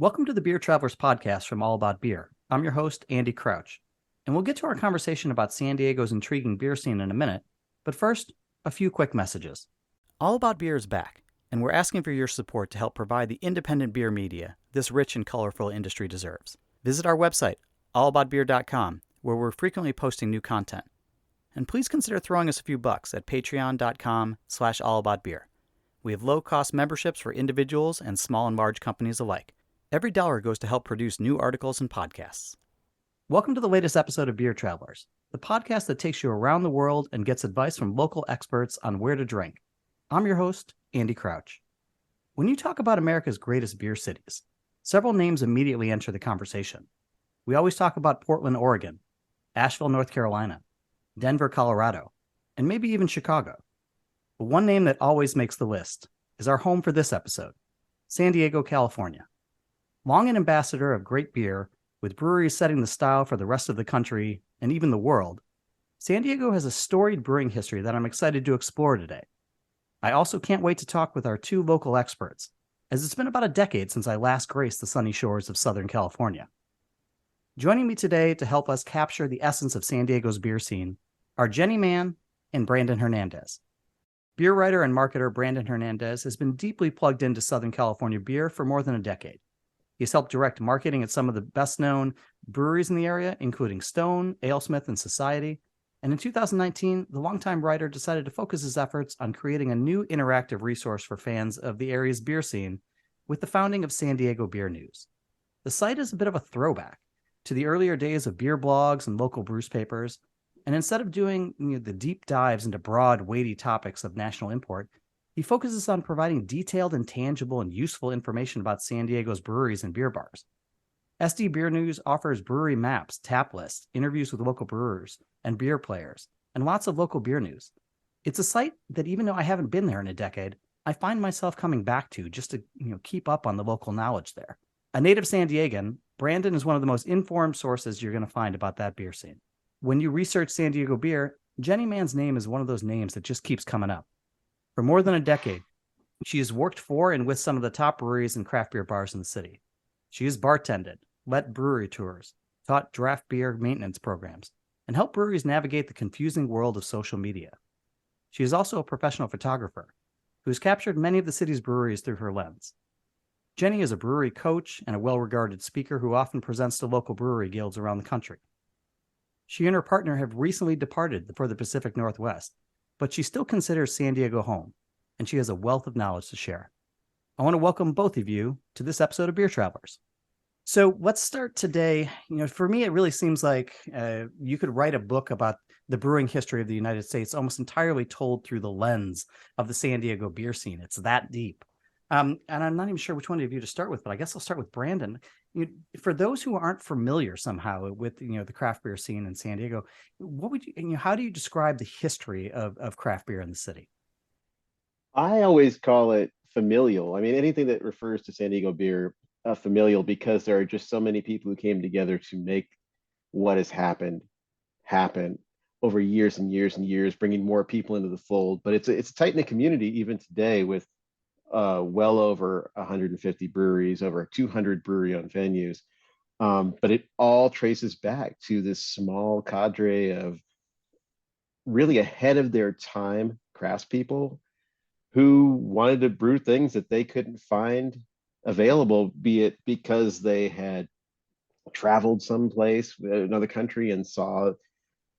Welcome to the Beer Travelers podcast from All About Beer. I'm your host, Andy Crouch, and we'll get to our conversation about San Diego's intriguing beer scene in a minute, but first, a few quick messages. All About Beer is back, and we're asking for your support to help provide the independent beer media this rich and colorful industry deserves. Visit our website, allaboutbeer.com, where we're frequently posting new content. And please consider throwing us a few bucks at patreon.com/allaboutbeer. We have low-cost memberships for individuals and small and large companies alike. Every dollar goes to help produce new articles and podcasts. Welcome to the latest episode of Beer Travelers, the podcast that takes you around the world and gets advice from local experts on where to drink. I'm your host, Andy Crouch. When you talk about America's greatest beer cities, several names immediately enter the conversation. We always talk about Portland, Oregon, Asheville, North Carolina, Denver, Colorado, and maybe even Chicago. But one name that always makes the list is our home for this episode, San Diego, California. Long an ambassador of great beer, with breweries setting the style for the rest of the country and even the world, San Diego has a storied brewing history that I'm excited to explore today. I also can't wait to talk with our two local experts, as it's been about a decade since I last graced the sunny shores of Southern California. Joining me today to help us capture the essence of San Diego's beer scene are Jenny Mann and Brandon Hernandez. Beer writer and marketer Brandon Hernandez has been deeply plugged into Southern California beer for more than a decade. He's helped direct marketing at some of the best-known breweries in the area, including Stone, AleSmith, and Society. And in 2019, the longtime writer decided to focus his efforts on creating a new interactive resource for fans of the area's beer scene with the founding of San Diego Beer News. The site is a bit of a throwback to the earlier days of beer blogs and local brewspapers, and instead of doing the deep dives into broad, weighty topics of national import, he focuses on providing detailed and tangible and useful information about San Diego's breweries and beer bars. SD Beer News offers brewery maps, tap lists, interviews with local brewers and beer players, and lots of local beer news. It's a site that, even though I haven't been there in a decade, I find myself coming back to just to keep up on the local knowledge there. A native San Diegan, Brandon is one of the most informed sources you're going to find about that beer scene. When you research San Diego beer, Jenny Mann's name is one of those names that just keeps coming up. For more than a decade, she has worked for and with some of the top breweries and craft beer bars in the city. She has bartended, led brewery tours, taught draft beer maintenance programs, and helped breweries navigate the confusing world of social media. She is also a professional photographer who has captured many of the city's breweries through her lens. Jenny is a brewery coach and a well-regarded speaker who often presents to local brewery guilds around the country. She and her partner have recently departed for the Pacific Northwest, but she still considers San Diego home, and she has a wealth of knowledge to share. I want to welcome both of you to this episode of Beer Travelers. So let's start today. For me, it really seems like you could write a book about the brewing history of the United States almost entirely told through the lens of the San Diego beer scene. It's that deep. And I'm not even sure which one of you to start with, but I guess I'll start with Brandon. For those who aren't familiar somehow with the craft beer scene in San Diego, what would you how do you describe the history of craft beer in the city? I always call it familial. I mean, anything that refers to San Diego beer, familial, because there are just so many people who came together to make what has happened happen over years and years and years, bringing more people into the fold. But it's a tight knit community even today with well over 150 breweries, over 200 brewery-owned venues. But it all traces back to this small cadre of really ahead of their time craftspeople who wanted to brew things that they couldn't find available, be it because they had traveled someplace, another country, and saw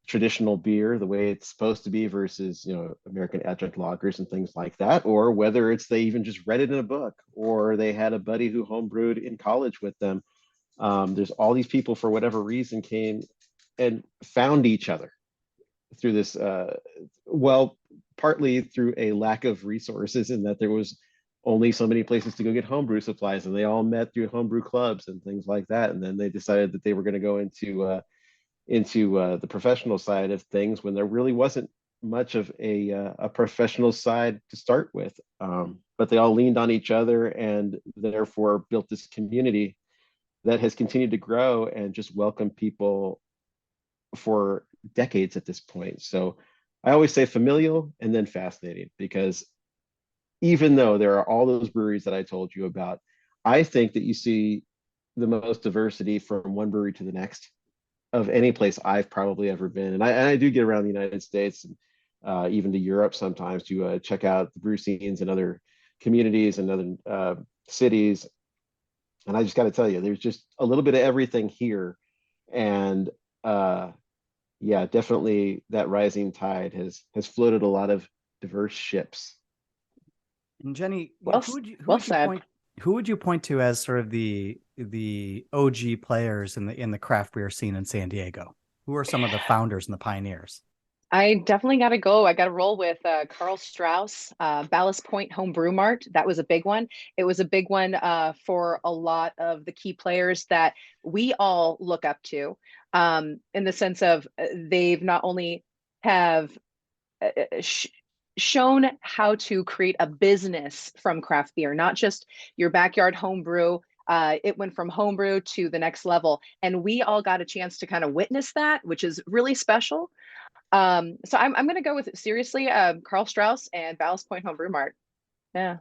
traditional beer the way it's supposed to be versus American adjunct lagers and things like that, or whether it's they even just read it in a book or they had a buddy who homebrewed in college with them. There's all these people for whatever reason came and found each other through this partly through a lack of resources in that there was only so many places to go get homebrew supplies, and they all met through homebrew clubs and things like that. And then they decided that they were going to go into the professional side of things when there really wasn't much of a professional side to start with. But they all leaned on each other and therefore built this community that has continued to grow and just welcome people for decades at this point. So I always say familial and then fascinating, because even though there are all those breweries that I told you about, I think that you see the most diversity from one brewery to the next of any place I've probably ever been. And I do get around the United States and even to Europe sometimes to check out the brew scenes and other communities and other cities. And I just got to tell you, there's just a little bit of everything here. And uh, yeah, definitely that rising tide has floated a lot of diverse ships. And Jenny, Well, who well would you said. point to as sort of the OG players in the craft beer scene in San Diego? Who are some of the founders and the pioneers? I definitely got to go. I got to roll with Carl Strauss, Ballast Point Home Brew Mart. That was a big one. It was a big one for a lot of the key players that we all look up to, in the sense of they've not only have sh shown how to create a business from craft beer, not just your backyard home brew. It went from homebrew to the next level, and we all got a chance to kind of witness that, which is really special. So I'm gonna go with seriously, Carl Strauss and Ballast Point Homebrew Mart. Yeah.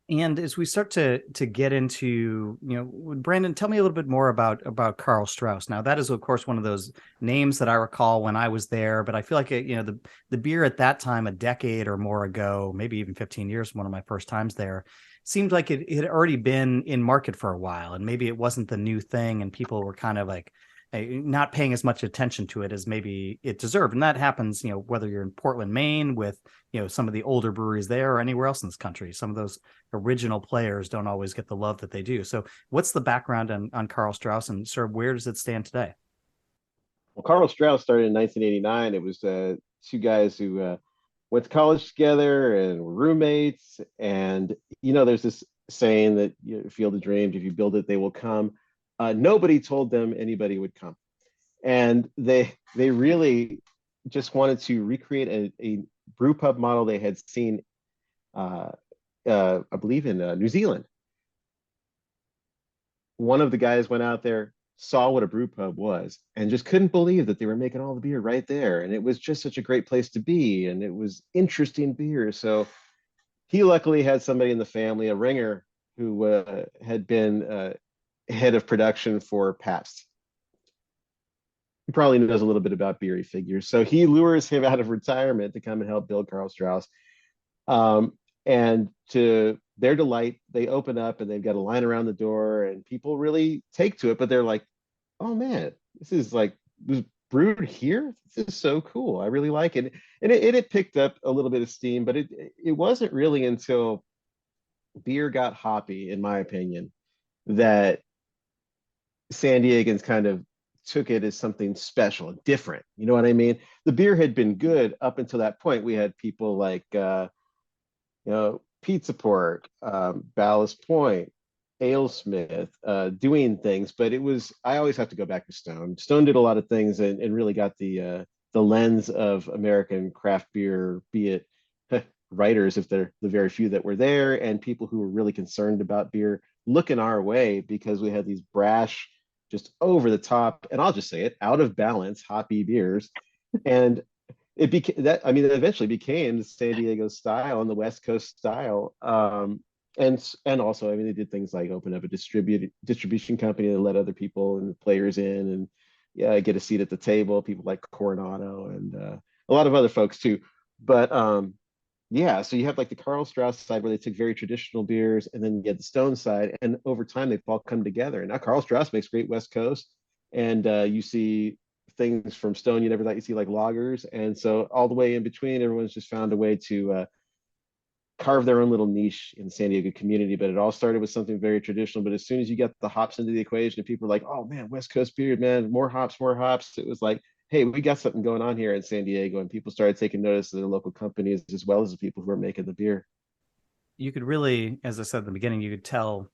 And as we start to get into, Brandon, tell me a little bit more about Carl Strauss. Now, that is, of course, one of those names that I recall when I was there, but I feel like the beer at that time, a decade or more ago, maybe even 15 years, one of my first times there, seemed like it had already been in market for a while, and maybe it wasn't the new thing, and people were kind of like not paying as much attention to it as maybe it deserved. And that happens, whether you're in Portland, Maine, with some of the older breweries there, or anywhere else in this country. Some of those original players don't always get the love that they do. So what's the background on Carl Strauss, and sort of where does it stand today? Well, Carl Strauss started in 1989. It was two guys who went to college together and were roommates. And, there's this saying that field of dreams, if you build it, they will come. Nobody told them anybody would come. And they really just wanted to recreate a brew pub model they had seen, I believe, in New Zealand. One of the guys went out there, saw what a brew pub was, and just couldn't believe that they were making all the beer right there. And it was just such a great place to be, and it was interesting beer. So he luckily had somebody in the family, a ringer, who had been head of production for Pabst. He probably knows a little bit about beer, he figures. So he lures him out of retirement to come and help build Carl Strauss. And to their delight, they open up and they've got a line around the door, and people really take to it. But they're like, "Oh man, this brewed here. This is so cool. I really like it." And it picked up a little bit of steam, but it wasn't really until beer got hoppy, in my opinion, that San Diegans kind of took it as something special, different. You know what I mean? The beer had been good up until that point. We had people like Pizza Port, Ballast Point, Alesmith, doing things, but I always have to go back to Stone. Stone did a lot of things and really got the lens of American craft beer, be it writers, if they're the very few that were there, and people who were really concerned about beer looking our way because we had these brash, just over the top, and I'll just say it, out of balance, hoppy beers. And it became that, I mean, it eventually became the San Diego style and the West Coast style. And also, I mean, they did things like open up a distribution company that let other people and players in, and yeah, get a seat at the table. People like Coronado and a lot of other folks too. But yeah, so you have like the Carl Strauss side where they took very traditional beers, and then you get the Stone side, and over time they've all come together. And now Carl Strauss makes great West Coast, and you see things from Stone you never thought you'd see, like lagers. And so all the way in between, everyone's just found a way to carve their own little niche in the San Diego community. But it all started with something very traditional. But as soon as you got the hops into the equation, and people were like, "Oh man, West Coast beer, man, more hops, more hops." It was like, "Hey, we got something going on here in San Diego," and people started taking notice of the local companies as well as the people who are making the beer. You could really, as I said at the beginning, you could tell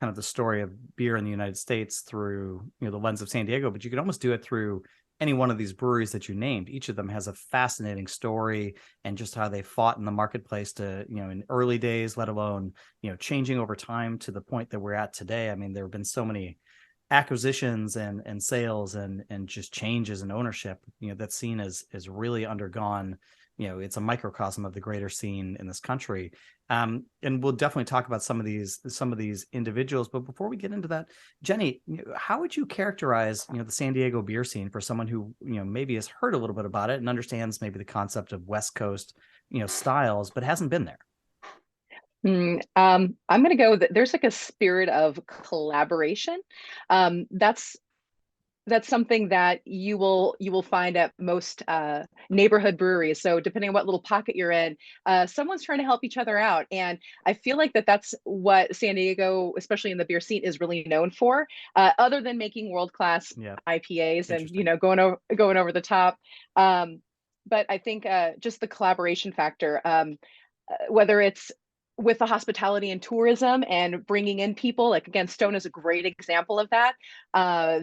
kind of the story of beer in the United States through the lens of San Diego, but you could almost do it through any one of these breweries that you named. Each of them has a fascinating story, and just how they fought in the marketplace to, in early days, let alone, changing over time to the point that we're at today. I mean, there have been so many acquisitions and sales and just changes in ownership, that scene has really undergone it's a microcosm of the greater scene in this country. And we'll definitely talk about some of these individuals. But before we get into that, Jenny, how would you characterize, the San Diego beer scene for someone who, maybe has heard a little bit about it and understands maybe the concept of West Coast, styles, but hasn't been there? I'm going to go that there's like a spirit of collaboration. That's something that you will find at most neighborhood breweries. So depending on what little pocket you're in, someone's trying to help each other out, and I feel like that's what San Diego, especially in the beer scene, is really known for. Other than making world class IPAs and going over the top, but I think just the collaboration factor. Whether it's with the hospitality and tourism and bringing in people, like again, Stone is a great example of that.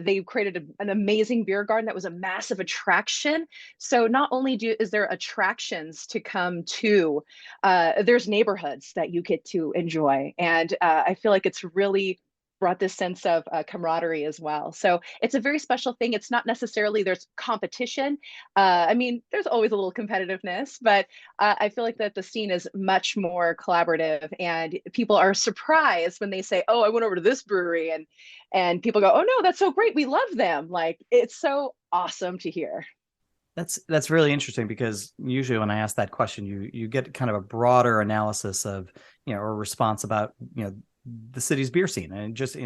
They created an amazing beer garden that was a massive attraction. So not only is there attractions to come to, there's neighborhoods that you get to enjoy. And I feel like it's really brought this sense of camaraderie as well. So it's a very special thing. It's not necessarily there's competition. I mean, there's always a little competitiveness, but I feel like that the scene is much more collaborative, and people are surprised when they say, "Oh, I went over to this brewery," and people go, "Oh no, that's so great. We love them." Like, it's so awesome to hear. That's really interesting, because usually when I ask that question, you get kind of a broader analysis of, or response about, the city's beer scene, and just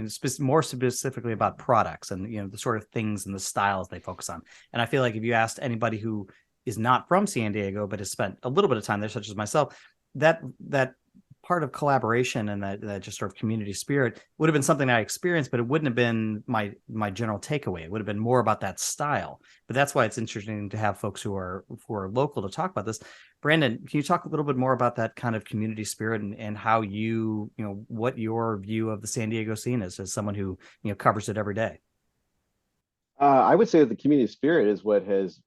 more specifically about products and, the sort of things and the styles they focus on. And I feel like if you asked anybody who is not from San Diego but has spent a little bit of time there, such as myself, that part of collaboration and that just sort of community spirit would have been something I experienced, but it wouldn't have been my general takeaway. It would have been more about that style. But that's why it's interesting to have folks who are local to talk about this. Brandon, can you talk a little bit more about that kind of community spirit and how what your view of the San Diego scene is, as someone who, covers it every day? I would say that the community spirit is what has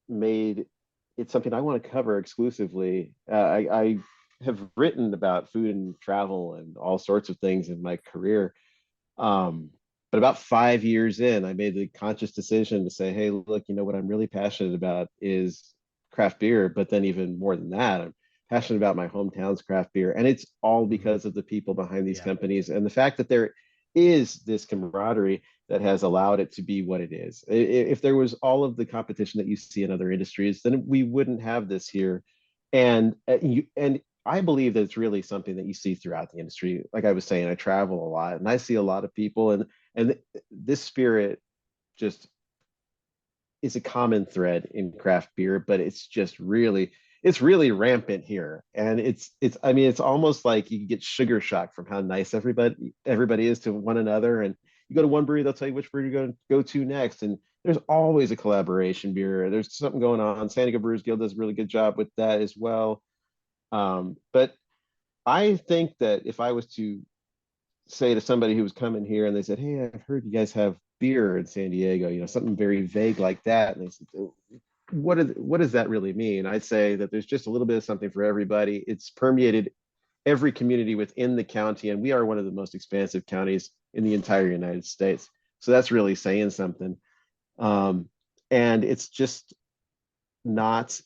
made it something I want to cover exclusively. I have written about food and travel and all sorts of things in my career. But about 5 years in, I made the conscious decision to say, hey, look, what I'm really passionate about is craft beer. But then even more than that, I'm passionate about my hometown's craft beer. And it's all because of the people behind these companies and the fact that there is this camaraderie that has allowed it to be what it is. If there was all of the competition that you see in other industries, then we wouldn't have this here. And I believe that it's really something that you see throughout the industry. Like I was saying, I travel a lot and I see a lot of people, and this spirit just is a common thread in craft beer, but it's really rampant here. And it's almost like you get sugar shock from how nice everybody is to one another. And you go to one brewery, they'll tell you which brewery you're going to go to next. And there's always a collaboration beer. There's something going on. San Diego Brewers Guild does a really good job with that as well. But I think that if I was to say to somebody who was coming here and they said, hey, I've heard you guys have beer in San Diego, something very vague like that. And they said, what does that really mean? I'd say that there's just a little bit of something for everybody. It's permeated every community within the county, and we are one of the most expansive counties in the entire United States. So that's really saying something. And it's just not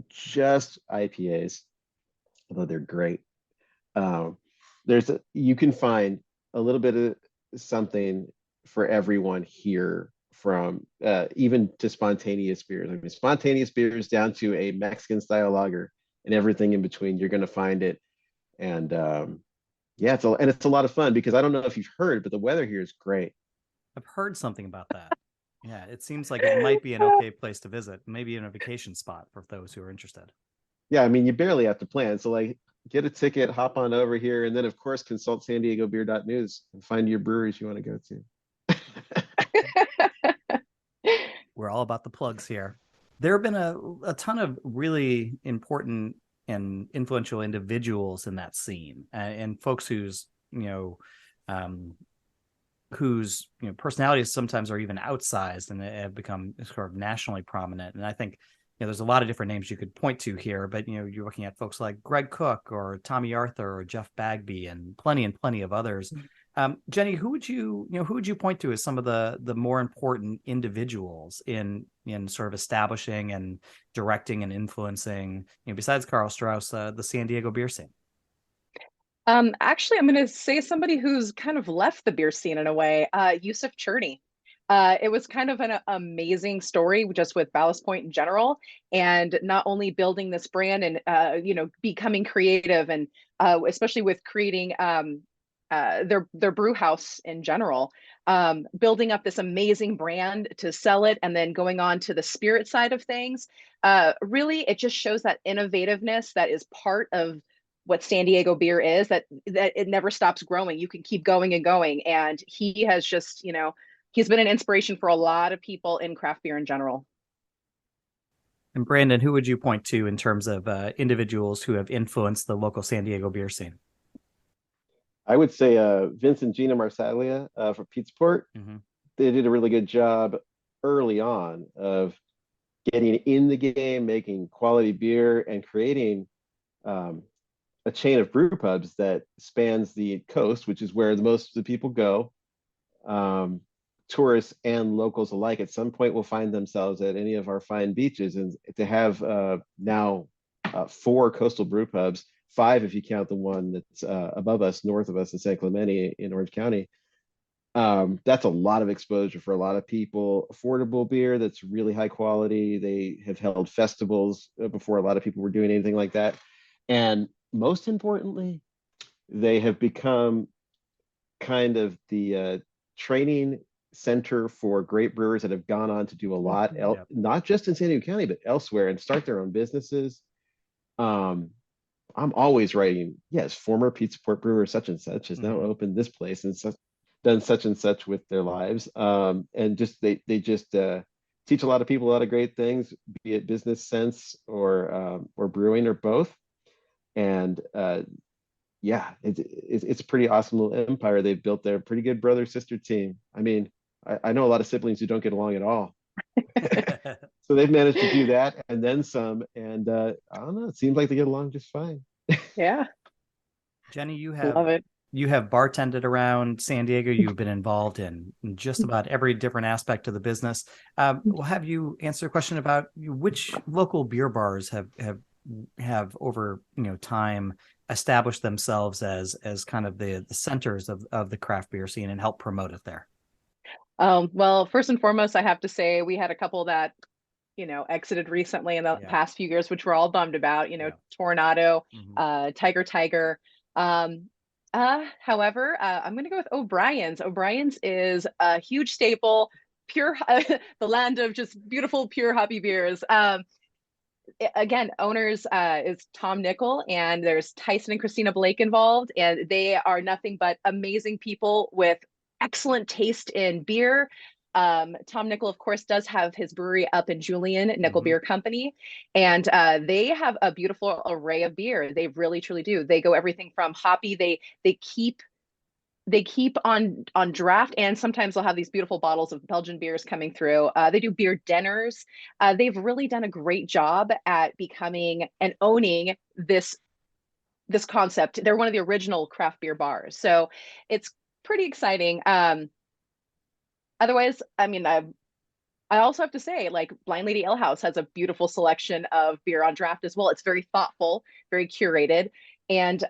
just IPAs, although they're great. You can find a little bit of something for everyone here, from even to spontaneous beers. I mean, spontaneous beers down to a Mexican style lager and everything in between. You're going to find it. And it's a lot of fun, because I don't know if you've heard, but the weather here is great. I've heard something about that. Yeah, it seems like it might be an okay place to visit, maybe in a vacation spot for those who are interested. Yeah, I mean, you barely have to plan. So like, get a ticket, hop on over here, and then of course consult san diego beer.news and find your breweries you want to go to. We're all about the plugs here. There have been a ton of really important and influential individuals in that scene, and folks whose personalities sometimes are even outsized and have become sort of nationally prominent. And I think there's a lot of different names you could point to here, but you're looking at folks like Greg Cook or Tommy Arthur or Jeff Bagby and plenty of others Jenny, who would you point to as some of the more important individuals in sort of establishing and directing and influencing, besides Carl Strauss, the San Diego beer scene? Actually, I'm going to say somebody who's kind of left the beer scene in a way, Yusuf Cherney. It was kind of an amazing story just with Ballast Point in general, and not only building this brand and becoming creative, and especially with creating their brew house in general, building up this amazing brand to sell it, and then going on to the spirit side of things. Really, it just shows that innovativeness that is part of what San Diego beer is, that it never stops growing. You can keep going and going. And he has just, he's been an inspiration for a lot of people in craft beer in general. And Brandon, who would you point to in terms of individuals who have influenced the local San Diego beer scene? I would say Vince and Gina Marsaglia for Pizzaport. Mm-hmm. They did a really good job early on of getting in the game, making quality beer, and creating a chain of brew pubs that spans the coast, which is where most of the people go. Tourists and locals alike at some point will find themselves at any of our fine beaches. And to have now 4 coastal brew pubs, 5 if you count the one that's above us, north of us in San Clemente in Orange County, that's a lot of exposure for a lot of people. Affordable beer that's really high quality. They have held festivals before a lot of people were doing anything like that. And most importantly, they have become kind of the training center for great brewers that have gone on to do a lot, not just in San Diego County, but elsewhere, and start their own businesses. I'm always writing, yes, former Pizzaport brewer such and such has now opened this place and done such and such with their lives. And just they just teach a lot of people a lot of great things, be it business sense or brewing or both. And it's a pretty awesome little empire they've built there. Pretty good brother sister team. I mean, I know a lot of siblings who don't get along at all. So they've managed to do that and then some. And I don't know, it seems like they get along just fine. Yeah. Jenny, Love it. You have bartended around San Diego. You've been involved in just about every different aspect of the business. We'll have you answer a question about which local beer bars have over time established themselves as kind of the centers of the craft beer scene and help promote it there. Well, first and foremost, I have to say we had a couple that exited recently in the past few years, which we're all bummed about. Tornado, Tiger. However, I'm going to go with O'Brien's. O'Brien's is a huge staple, pure, the land of just beautiful, pure hoppy beers. Again, owners is Tom Nickel, and there's Tyson and Christina Blake involved, and they are nothing but amazing people with excellent taste in beer. Tom Nickel, of course, does have his brewery up in Julian, Nickel Beer Company, and they have a beautiful array of beer. They really, truly do. They go everything from hoppy. They keep on draft, and sometimes they'll have these beautiful bottles of Belgian beers coming through. They do beer dinners. They've really done a great job at becoming and owning this concept. They're one of the original craft beer bars, so it's pretty exciting. Otherwise, I mean, I also have to say, like, Blind Lady Ale House has a beautiful selection of beer on draft as well. It's very thoughtful, very curated, and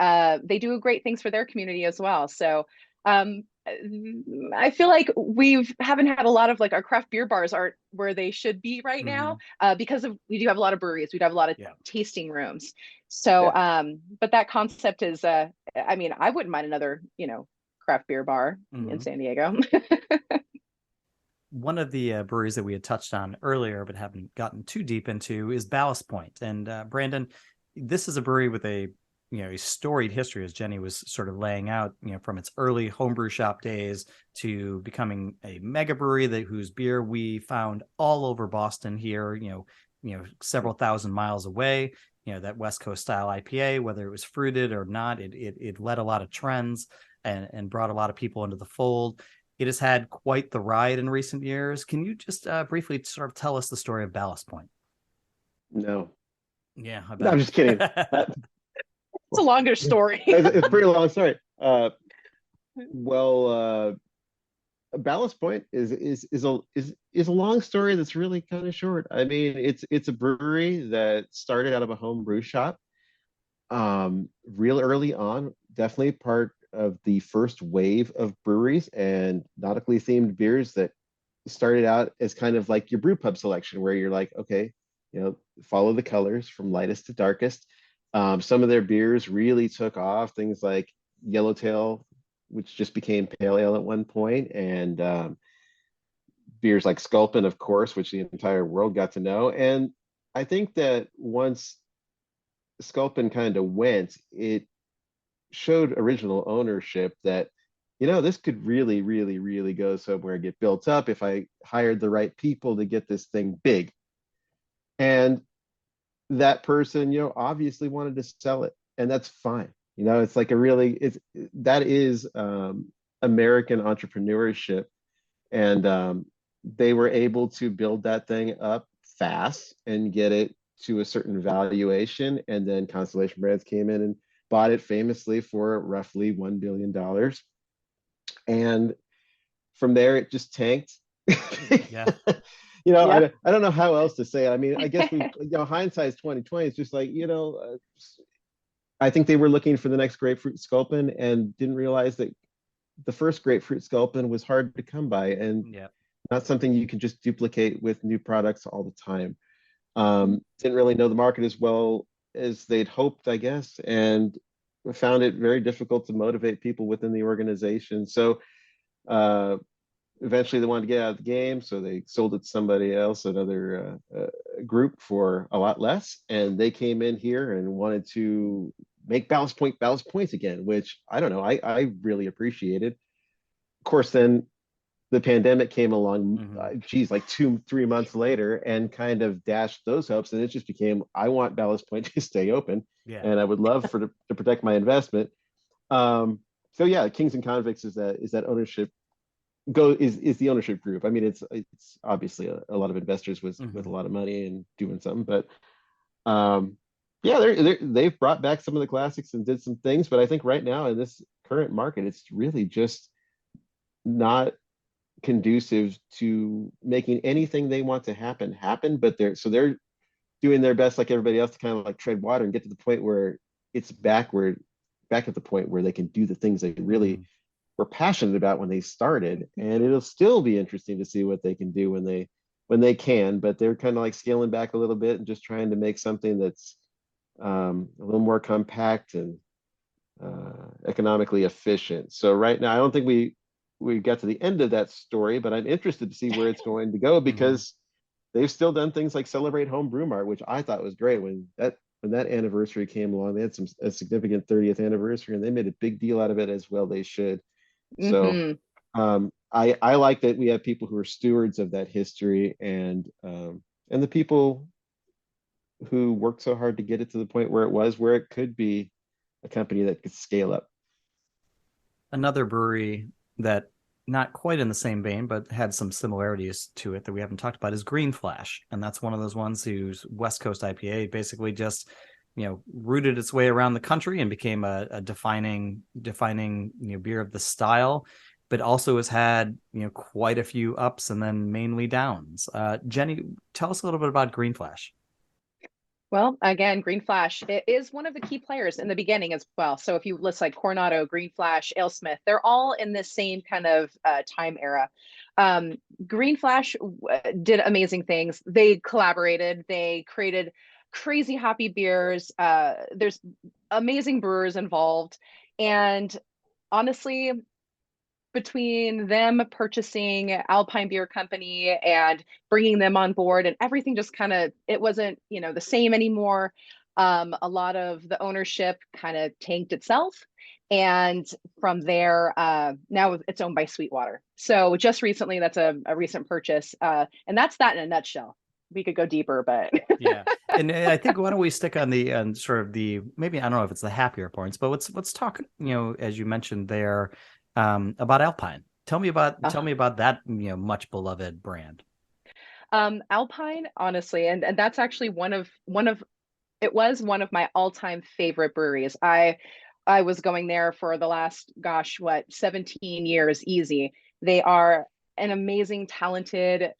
they do great things for their community as well. So I feel like haven't had a lot of, like, our craft beer bars aren't where they should be right now, because we do have a lot of breweries. We do have a lot of tasting rooms. So, but that concept is, I mean, I wouldn't mind another, craft beer bar in San Diego. One of the breweries that we had touched on earlier but haven't gotten too deep into is Ballast Point. And Brandon, this is a brewery with a storied history, as Jenny was sort of laying out, from its early homebrew shop days to becoming a mega brewery whose beer we found all over Boston here, several thousand miles away. That West Coast style IPA, whether it was fruited or not, it led a lot of trends and brought a lot of people into the fold. It has had quite the ride in recent years. Can you just briefly sort of tell us the story of Ballast Point? No. Yeah, I bet. No, I'm just kidding. It's a longer story. It's a pretty long story. Well, Ballast Point is a long story that's really kind of short. I mean, it's a brewery that started out of a home brew shop, real early on, definitely part of the first wave of breweries and nautically themed beers that started out as kind of like your brew pub selection, where you're like, okay, follow the colors from lightest to darkest. Some of their beers really took off, things like Yellowtail, which just became pale ale at one point, and beers like Sculpin, of course, which the entire world got to know. And I think that once Sculpin kind of went, it showed original ownership that, this could really, really, really go somewhere and get built up if I hired the right people to get this thing big. And that person, obviously wanted to sell it, and that's fine. It's like that is American entrepreneurship, and they were able to build that thing up fast and get it to a certain valuation, and then Constellation Brands came in and bought it famously for roughly $1 billion, and from there it just tanked. Yeah. I don't know how else to say it. I mean, I guess hindsight's 2020. It's just like, I think they were looking for the next grapefruit sculpin and didn't realize that the first grapefruit sculpin was hard to come by, and Yeah. not something you can just duplicate with new products all the time. Didn't really know the market as well as they'd hoped, I guess, and found it very difficult to motivate people within the organization. So eventually they wanted to get out of the game, so they sold it to somebody else, another group, for a lot less, and they came in here and wanted to make Ballast Point again, which I don't know, I really appreciated. Of course, then the pandemic came along, geez, like 2-3 months later, and kind of dashed those hopes, and it just became, I want Ballast Point to stay open, Yeah. and I would love to protect my investment. So yeah, Kings and Convicts is that ownership is the ownership group. I mean, it's obviously a lot of investors with a lot of money and doing something, but yeah, they've brought back some of the classics and did some things, but I think right now in this current market, it's really just not conducive to making anything they want to happen. But they're doing their best, like everybody else, to kind of like tread water and get to the point where it's back at the point where they can do the things they really were passionate about when they started. And it'll still be interesting to see what they can do when they can, but they're kind of like scaling back a little bit and just trying to make something that's a little more compact and economically efficient. So right now, I don't think we got to the end of that story, but I'm interested to see where it's going to go, because they've still done things like celebrate Home Brew Mart, which I thought was great when that anniversary came along. They had a significant 30th anniversary, and they made a big deal out of it, as well they should. So I like that we have people who are stewards of that history, and the people who worked so hard to get it to the point where it could be a company that could scale up. Another brewery that, not quite in the same vein, but had some similarities to it that we haven't talked about, is Green Flash. And that's one of those ones whose West Coast IPA basically just, rooted its way around the country and became a defining beer of the style, but also has had, quite a few ups and then mainly downs. Jenny, tell us a little bit about Green Flash. Well, again, Green Flash, it is one of the key players in the beginning as well. So if you list like Coronado, Green Flash, AleSmith, they're all in this same kind of time era. Green Flash did amazing things. They collaborated. They created crazy hoppy beers. There's amazing brewers involved. And honestly, between them purchasing Alpine Beer Company and bringing them on board, and everything just kind of, it wasn't, the same anymore. A lot of the ownership kind of tanked itself. And from there, now it's owned by Sweetwater. So just recently, that's a recent purchase. And that's that in a nutshell. We could go deeper, but yeah. And I think, why don't we stick on sort of the, maybe, I don't know if it's the happier points, but let's talk, as you mentioned there, about Alpine. Tell me about that, much beloved brand. Alpine, honestly, and that's actually one of it was one of my all-time favorite breweries. I I was going there for the last, gosh, what, 17 years easy. They are an amazing, talented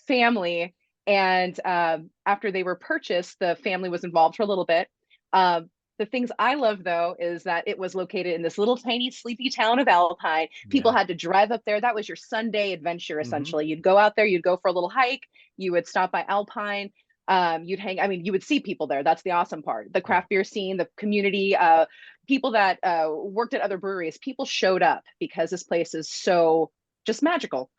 family. And after they were purchased, the family was involved for a little bit. The things I love, though, is that it was located in this little tiny sleepy town of Alpine. People Yeah. had to drive up there. That was your Sunday adventure, Hmm. essentially. You'd go out there, you'd go for a little hike, you would stop by Alpine. You'd hang, I mean, you would see people there. That's the awesome part. The Yeah. craft beer scene, the community, people that worked at other breweries, people showed up because this place is so just magical.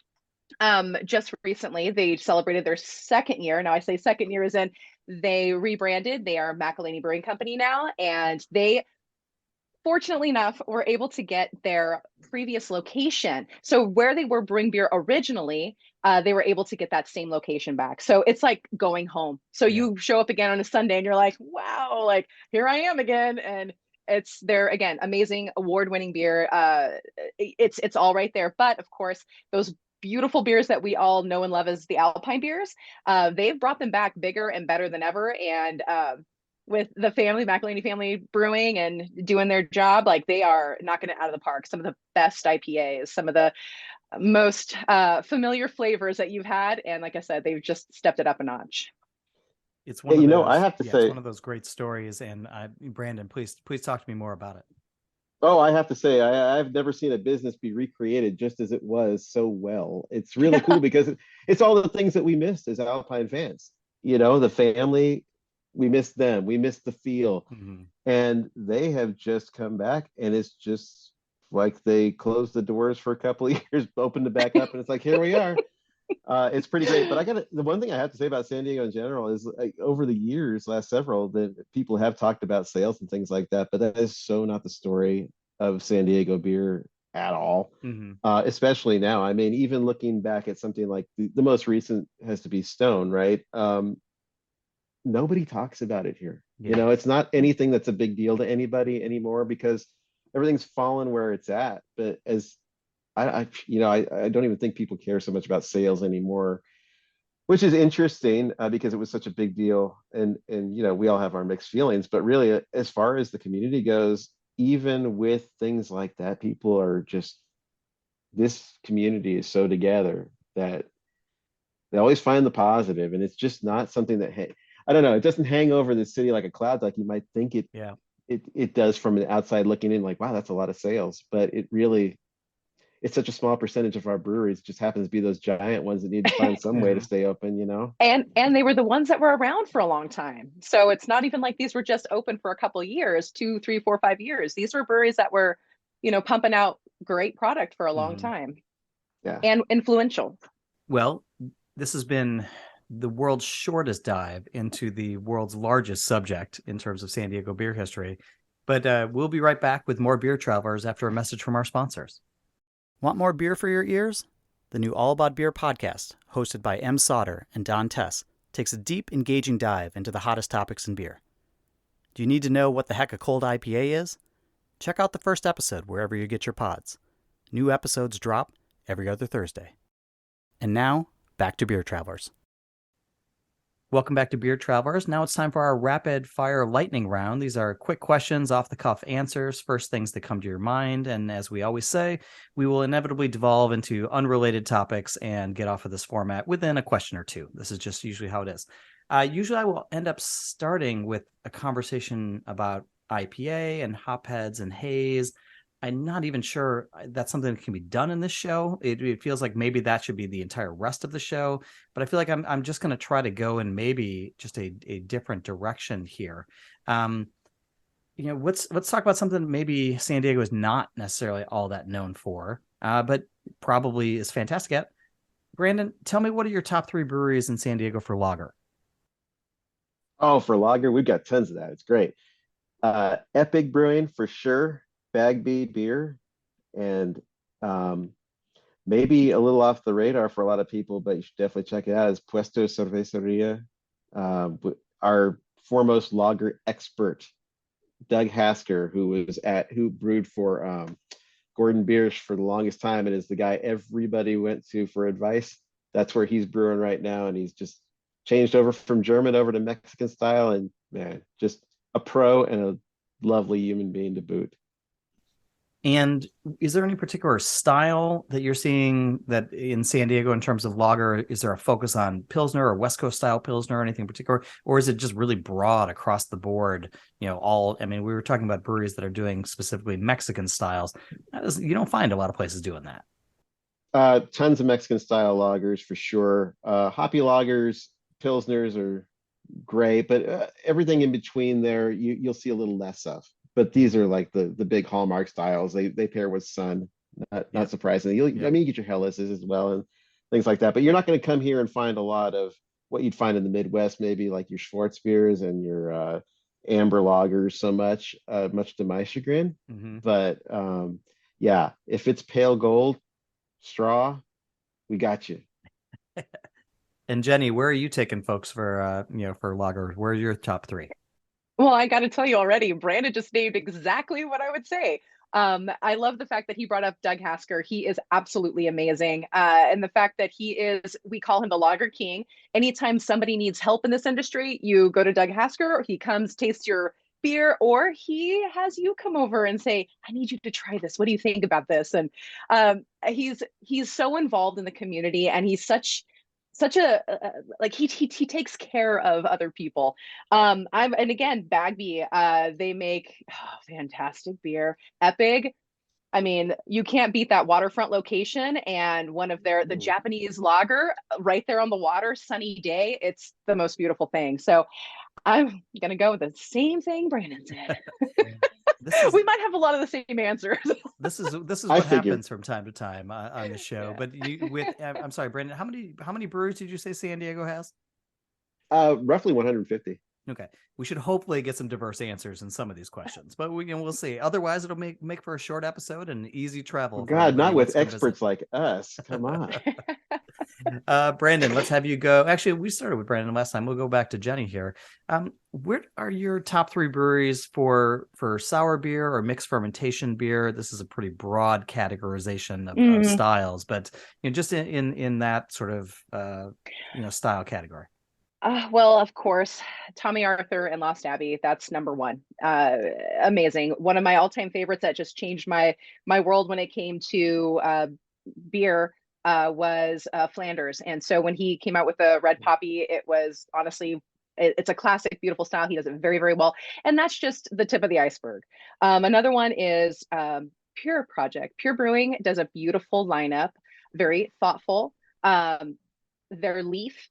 Just recently, they celebrated their second year. Now, I say second year is in they rebranded. They are McElhaney Brewing Company now, and they fortunately enough were able to get their previous location. So where they were brewing beer originally, they were able to get that same location back. So it's like going home. So Yeah. you show up again on a Sunday and you're like, wow, like here I am again. And it's their again amazing award-winning beer. It's all right there. But of course, those beautiful beers that we all know and love as the Alpine beers, they've brought them back bigger and better than ever. And with the family, McElhaney family brewing and doing their job, like they are knocking it out of the park. Some of the best IPAs, some of the most familiar flavors that you've had. And like I said, they've just stepped it up a notch. It's Yeah, one of I those, have to yeah, it's say, one of those great stories. And Brandon, please talk to me more about it. oh, I have to say, I've never seen a business be recreated just as it was so well. It's really Yeah. cool because it's all the things that we missed as Alpine fans. The family, we missed them, we missed the feel, Hmm. and they have just come back, and it's just like they closed the doors for a couple of years, opened it back up, and it's like here we are. It's pretty great. But the one thing I have to say about San Diego in general is like over the years, last several, that people have talked about sales and things like that, but that is so not the story of San Diego beer at all. Hmm. Especially now. I mean, even looking back at something like the most recent has to be Stone, right? Nobody talks about it here. Yeah. It's not anything that's a big deal to anybody anymore because everything's fallen where it's at. But as I don't even think people care so much about sales anymore, which is interesting because it was such a big deal, and we all have our mixed feelings. But really, as far as the community goes, even with things like that, people are just this community is so together that they always find the positive, and it's just not something that I don't know. It doesn't hang over the city like a cloud, like you might think it Yeah. it it does from the outside looking in. Like, wow, that's a lot of sales, but it's such a small percentage of our breweries. It just happens to be those giant ones that need to find some way to Hmm. stay open. And they were the ones that were around for a long time. So it's not even like these were just open for a couple of years, 2, 3, 4, 5 years. These were breweries that were, pumping out great product for a long Hmm. time Yeah. and influential. Well, this has been the world's shortest dive into the world's largest subject in terms of San Diego beer history. But we'll be right back with more Beer Travelers after a message from our sponsors. Want more beer for your ears? The new All About Beer podcast, hosted by M. Sauter and Don Tess, takes a deep, engaging dive into the hottest topics in beer. Do you need to know what the heck a cold IPA is? Check out the first episode wherever you get your pods. New episodes drop every other Thursday. And now, back to Beer Travelers. Welcome back to Beer Travelers. Now it's time for our rapid fire lightning round. These are quick questions, off the cuff answers, first things that come to your mind. And as we always say, we will inevitably devolve into unrelated topics and get off of this format within a question or two. This is just usually how it is. Usually I will end up starting with a conversation about IPA and hopheads and haze. I'm not even sure that's something that can be done in this show. It feels like maybe that should be the entire rest of the show, but I feel like I'm just going to try to go in maybe just a different direction here. Let's talk about something maybe San Diego is not necessarily all that known for, but probably is fantastic at. Brandon, tell me, what are your top 3 breweries in San Diego for lager? Oh, for lager, we've got tons of that. It's great. Epic Brewing for sure. Bagby Beer, and maybe a little off the radar for a lot of people, but you should definitely check it out. Is Puesto Cerveceria. Our foremost lager expert, Doug Hasker, who brewed for Gordon Biersch for the longest time and is the guy everybody went to for advice. That's where he's brewing right now, and he's just changed over from German over to Mexican style, and man, just a pro and a lovely human being to boot. And is there any particular style that you're seeing that in San Diego in terms of lager? Is there a focus on Pilsner or West Coast style Pilsner or anything in particular? Or is it just really broad across the board? I mean, we were talking about breweries that are doing specifically Mexican styles. You don't find a lot of places doing that. Tons of Mexican style lagers for sure. Hoppy lagers, Pilsners are great, but everything in between there, you'll see a little less of. But these are like the big hallmark styles. They pair with Sun, Yeah. not surprisingly. I mean, you get your Hellas's as well and things like that. But you're not going to come here and find a lot of what you'd find in the Midwest, maybe like your Schwarzbiers and your amber lagers so much, much to my chagrin. Mm-hmm. But yeah, if it's pale gold, straw, we got you. And Jenny, where are you taking folks for lager? Where are your top three? Well, I got to tell you already, Brandon just named exactly what I would say. I love the fact that he brought up Doug Hasker. He is absolutely amazing. And the fact that we call him the Lager King. Anytime somebody needs help in this industry, you go to Doug Hasker, or he comes, tastes your beer, or he has you come over and say, I need you to try this. What do you think about this? And he's so involved in the community, and he's such a like he takes care of other people. And again, Bagby, they make fantastic beer. Epic. I mean, you can't beat that waterfront location, and one of the Japanese lager right there on the water, sunny day. It's the most beautiful thing. So I'm gonna go with the same thing Brandon said. We might have a lot of the same answers. This is I what figured. happens from time to time on the show. Yeah. But I'm sorry, Brandon. How many breweries did you say San Diego has? Roughly 150. Okay, we should hopefully get some diverse answers in some of these questions, but we'll see. Otherwise, it'll make for a short episode and easy travel for God, anybody not who wants with to come visit. experts like us. Come on. Brandon, let's have you go. Actually, we started with Brandon last time. We'll go back to Jenny here. Where are your top three breweries for sour beer or mixed fermentation beer? This is a pretty broad categorization of styles, but just in that sort of style category. Well, of course, Tommy Arthur and Lost Abbey. That's number one. Amazing. One of my all-time favorites that just changed my world when it came to beer was Flanders. And so when he came out with the red poppy, it was honestly, it's a classic, beautiful style. He does it very, very well. And that's just the tip of the iceberg. Another one is Pure Project. Pure Brewing does a beautiful lineup, very thoughtful. Their leaf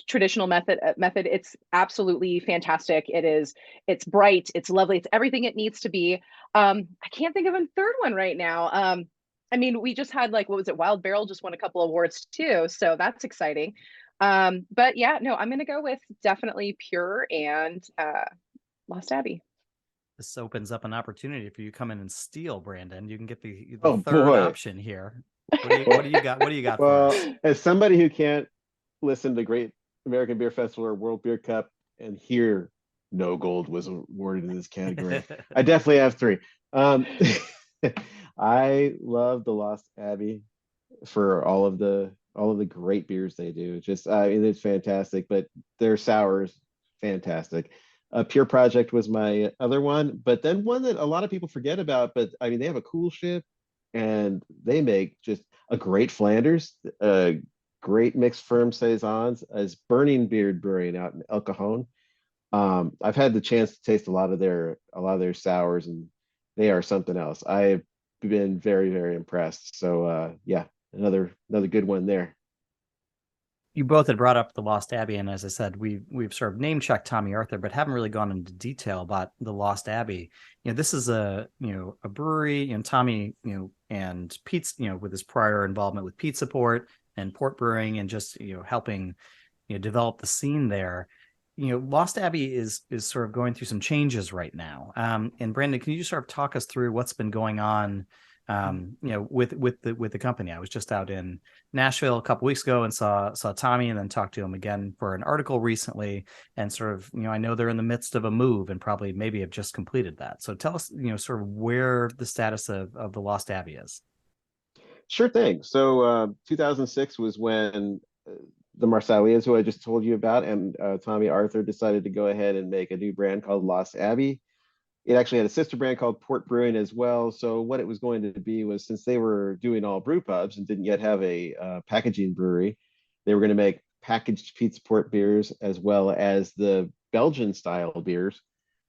traditional method, it's absolutely fantastic. It's bright, it's lovely, it's everything it needs to be. I can't think of a third one right now. I mean, we just had, like, what was it, Wild Barrel just won a couple awards too, so that's exciting. But yeah, no, I'm gonna go with definitely Pure and Lost Abbey. This opens up an opportunity for you to come in and steal, Brandon. You can get the Oh, third boy. option here. What do you got? What do you got Well, for us? as somebody who can't listen to Great American Beer Festival or World Beer Cup and hear no gold was awarded in this category, I definitely have three. I love the Lost Abbey for all of the great beers they do. Just I mean, it's fantastic, but their sours fantastic. Pure Project was my other one, but then one that a lot of people forget about. But I mean, they have a cool ship, and they make just a great Flanders, great mixed firm saisons, as Burning Beard Brewing out in El Cajon. I've had the chance to taste a lot of their sours, and they are something else. I've been very, very impressed. So yeah, another good one there. You both had brought up the Lost Abbey, and as I said, we've sort of name checked Tommy Arthur, but haven't really gone into detail about the Lost Abbey. This is a brewery, Tommy, and Pete's, with his prior involvement with Pete Support and Port Brewing, and just helping develop the scene there. Lost Abbey is sort of going through some changes right now. And Brandon, can you just sort of talk us through what's been going on with the company? I was just out in Nashville a couple weeks ago and saw Tommy, and then talked to him again for an article recently, and sort of, I know they're in the midst of a move and probably maybe have just completed that. So tell us, sort of where the status of the Lost Abbey is. Sure thing. So 2006 was when the Marsalias, who I just told you about, and Tommy Arthur decided to go ahead and make a new brand called Lost Abbey. It actually had a sister brand called Port Brewing as well. So what it was going to be was, since they were doing all brew pubs and didn't yet have a packaging brewery, they were going to make packaged Pete's Port beers as well as the Belgian style beers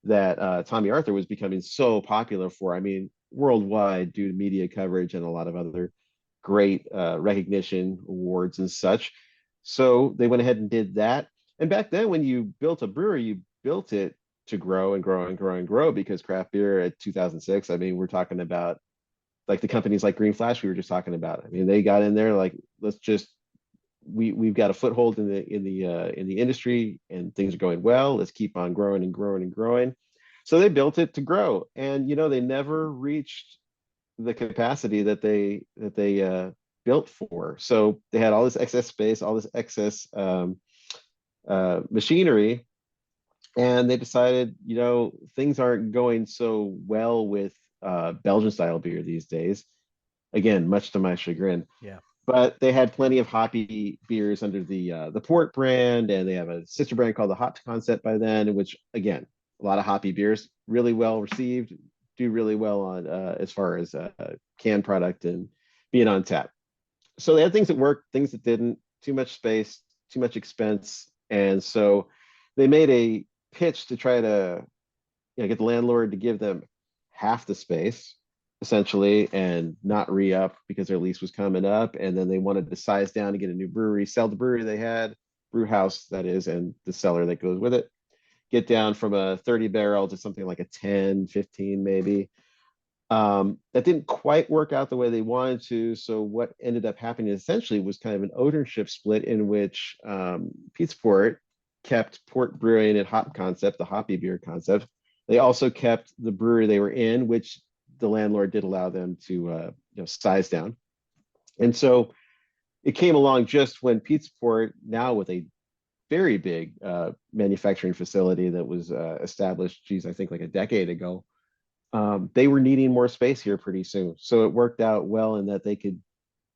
that Tommy Arthur was becoming so popular for. I mean, worldwide due to media coverage and a lot of other great recognition awards and such. So they went ahead and did that. And back then, when you built a brewery, you built it to grow and grow and grow and grow, because craft beer at 2006, I mean, we're talking about like the companies like Green Flash we were just talking about. I mean, they got in there like, let's just we've got a foothold in the industry and things are going well. Let's keep on growing and growing and growing. So they built it to grow, and they never reached the capacity that they built for. So they had all this excess space, all this excess machinery, and they decided, things aren't going so well with Belgian style beer these days. Again, much to my chagrin. Yeah. But they had plenty of hoppy beers under the Port brand, and they have a sister brand called the Hop Concept by then, which again, a lot of hoppy beers, really well received, do really well on as far as canned product and being on tap. So they had things that worked, things that didn't, too much space, too much expense, and so they made a pitch to try to get the landlord to give them half the space essentially and not re-up because their lease was coming up, and then they wanted to size down to get a new brewery, sell the brewery they had, brew house that is, and the cellar that goes with it, get down from a 30 barrel to something like a 10, 15 maybe. That didn't quite work out the way they wanted to. So what ended up happening essentially was kind of an ownership split, in which Pete's Port kept Port Brewing and Hop Concept, the hoppy beer concept. They also kept the brewery they were in, which the landlord did allow them to size down. And so it came along just when Pete's Port, now with a very big manufacturing facility that was established, I think like a decade ago, they were needing more space here pretty soon. So it worked out well in that they could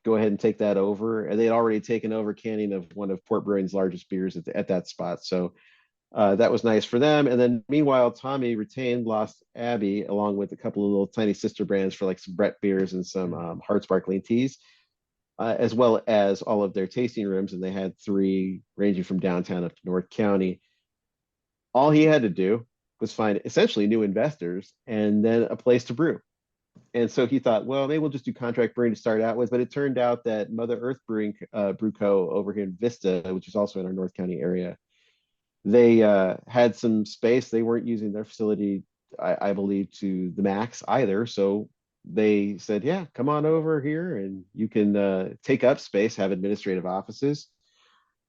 go ahead and take that over. And they had already taken over canning of one of Port Brewing's largest beers at that spot. So that was nice for them. And then meanwhile, Tommy retained Lost Abbey along with a couple of little tiny sister brands for like some Brett beers and some hard sparkling teas, as well as all of their tasting rooms. And they had 3 ranging from downtown up to North County. All he had to do was find essentially new investors and then a place to brew. And so he thought, well, maybe we'll just do contract brewing to start out with. But it turned out that Mother Earth Brewing Brew Co. over here in Vista, which is also in our North County area, they had some space. They weren't using their facility, I believe, to the max either. So they said, yeah, come on over here and you can take up space, have administrative offices,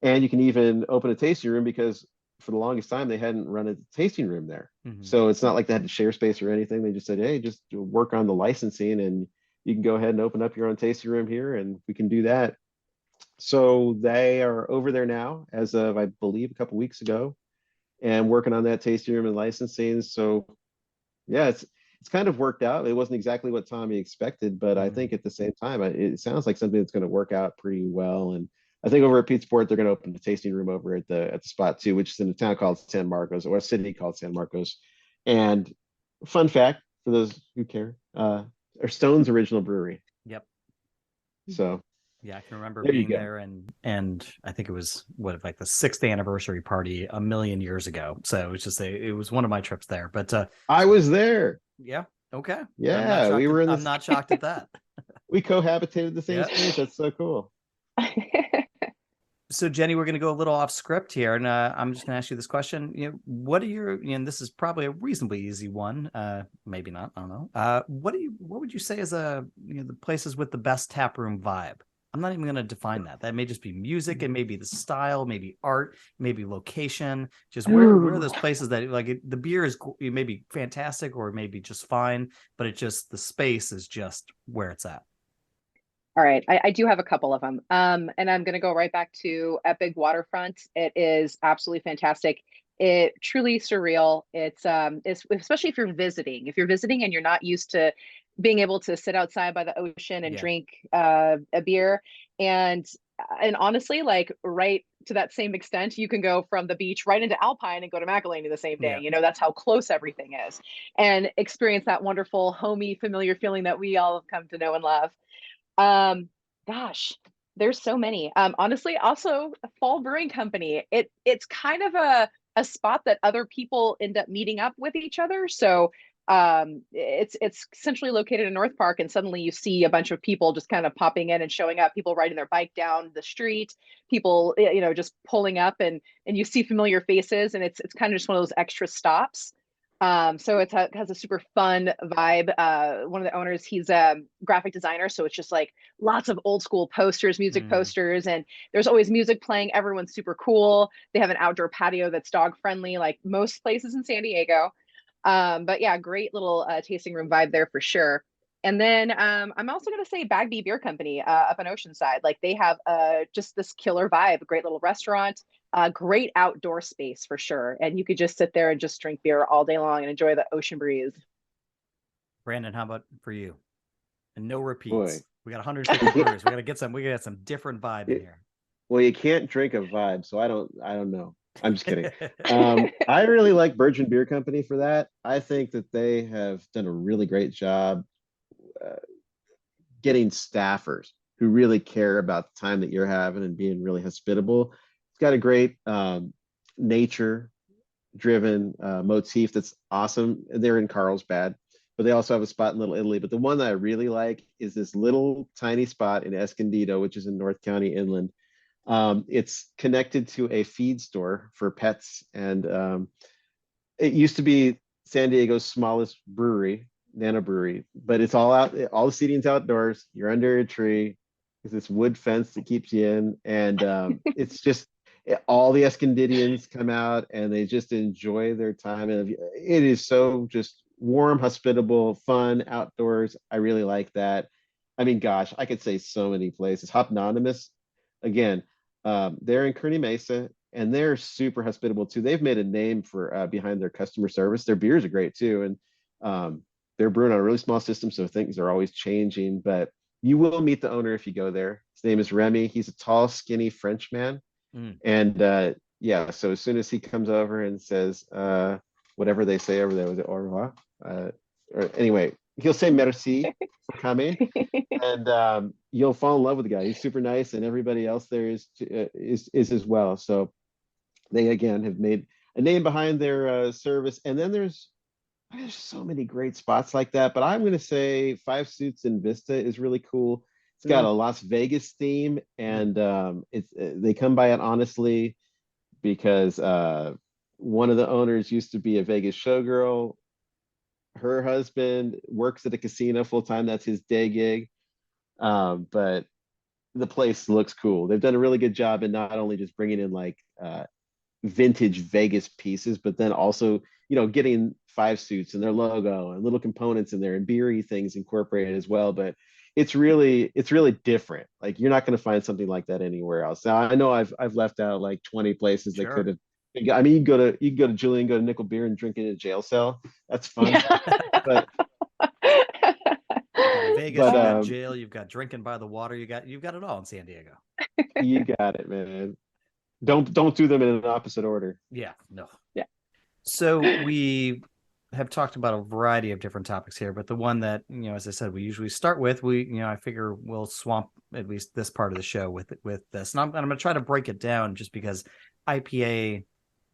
and you can even open a tasting room, because for the longest time they hadn't run a tasting room there. So it's not like they had to share space or anything. They just said, hey, just work on the licensing and you can go ahead and open up your own tasting room here and we can do that. So they are over there now as of, I believe, a couple weeks ago, and working on that tasting room and licensing. So yeah, it's kind of worked out. It wasn't exactly what Tommy expected, but I think at the same time, it sounds like something that's going to work out pretty well. And I think over at Pete's Port, they're going to open a tasting room over at the spot too, which is in a town called San Marcos, or a city called San Marcos. And fun fact for those who care, are Stone's original brewery. Yep. So yeah, I can remember there being there, and I think it was like the 6th anniversary party a million years ago. So it was one of my trips there. But I was there. Yeah. Okay. Yeah, I'm not shocked at that. We cohabitated the same space. That's so cool. So Jenny, we're going to go a little off script here, and I'm just going to ask you this question. What are your? And this is probably a reasonably easy one. Maybe not. I don't know. What would you say is the places with the best taproom vibe? I'm not even going to define that. That may just be music, and maybe the style, maybe art, maybe location. Just where are those places that like the beer is maybe fantastic or maybe just fine, but the space is just where it's at. All right, I do have a couple of them. And I'm going to go right back to Epic Waterfront. It is absolutely fantastic. It truly surreal. It's especially if you're visiting. If you're visiting and you're not used to being able to sit outside by the ocean and drink a beer, and honestly, like right to that same extent, you can go from the beach right into Alpine and go to McElhaney the same day. Yeah. You know, that's how close everything is, and experience that wonderful, homey, familiar feeling that we all have come to know and love. Um, Gosh, there's so many. Honestly, also Fall Brewing Company. It's kind of a spot that other people end up meeting up with each other. So it's centrally located in North Park, and suddenly you see a bunch of people just kind of popping in and showing up, people riding their bike down the street, people, you know, just pulling up, and you see familiar faces, and it's kind of just one of those extra stops. So it has a super fun vibe. One of the owners, he's a graphic designer, so it's just like lots of old school posters, music posters, and there's always music playing. Everyone's super cool. They have an outdoor patio that's dog friendly, like most places in San Diego. But yeah, great little tasting room vibe there for sure. And then I'm also going to say Bagby Beer Company up in Oceanside. Like they have just this killer vibe, a great little restaurant, great outdoor space for sure. And you could just sit there and just drink beer all day long and enjoy the ocean breeze. Brandon, how about for you? And no repeats. Boy. We got 150 breweries. We got to get some. We got some different vibe in here. Well, you can't drink a vibe, so I don't know. I'm just kidding. I really like Virgin Beer Company for that. I think that they have done a really great job getting staffers who really care about the time that you're having and being really hospitable. It's got a great nature driven motif that's awesome. They're in Carlsbad, but they also have a spot in Little Italy. But the one that I really like is this little tiny spot in Escondido, which is in North County Inland. It's connected to a feed store for pets, and it used to be San Diego's smallest brewery, Nano Brewery, but it's all out. All the seating's outdoors. You're under a tree. There's this wood fence that keeps you in, and it's just all the Escondidians come out and they just enjoy their time. And it is so just warm, hospitable, fun, outdoors. I really like that. I mean, gosh, I could say so many places. Hopnonymous, again, they're in Kearney Mesa, and they're super hospitable too. They've made a name for behind their customer service. Their beers are great too, and they're brewing on a really small system, so things are always changing. But you will meet the owner if you go there. His name is Remy. He's a tall, skinny French man, and yeah. So as soon as he comes over and says whatever they say over there, was it au revoir? Or anyway, he'll say merci for coming, and you'll fall in love with the guy. He's super nice, and everybody else there is as well. So they again have made a name behind their service. And then there's so many great spots like that. But I'm going to say Five Suits in Vista is really cool. It's got a Las Vegas theme, and it's they come by it honestly because one of the owners used to be a Vegas showgirl. Her husband works at a casino full time. That's his day gig. But the place looks cool. They've done a really good job in not only just bringing in like vintage Vegas pieces, but then also, you know, getting Five Suits and their logo and little components in there and beery things incorporated as well. But it's really different. Like you're not going to find something like that anywhere else. Now I know I've left out like 20 places that could have. I mean, you can go to Julian, go to Nickel Beer and drink in a jail cell. That's fun. But Vegas, you've got jail, you've got drinking by the water, you've got it all in San Diego. You got it, man. Don't do them in an opposite order. Yeah, no. Yeah. So we have talked about a variety of different topics here, but the one that, you know, as I said, we usually start with, I figure we'll swamp at least this part of the show with this. And I'm going to try to break it down just because IPA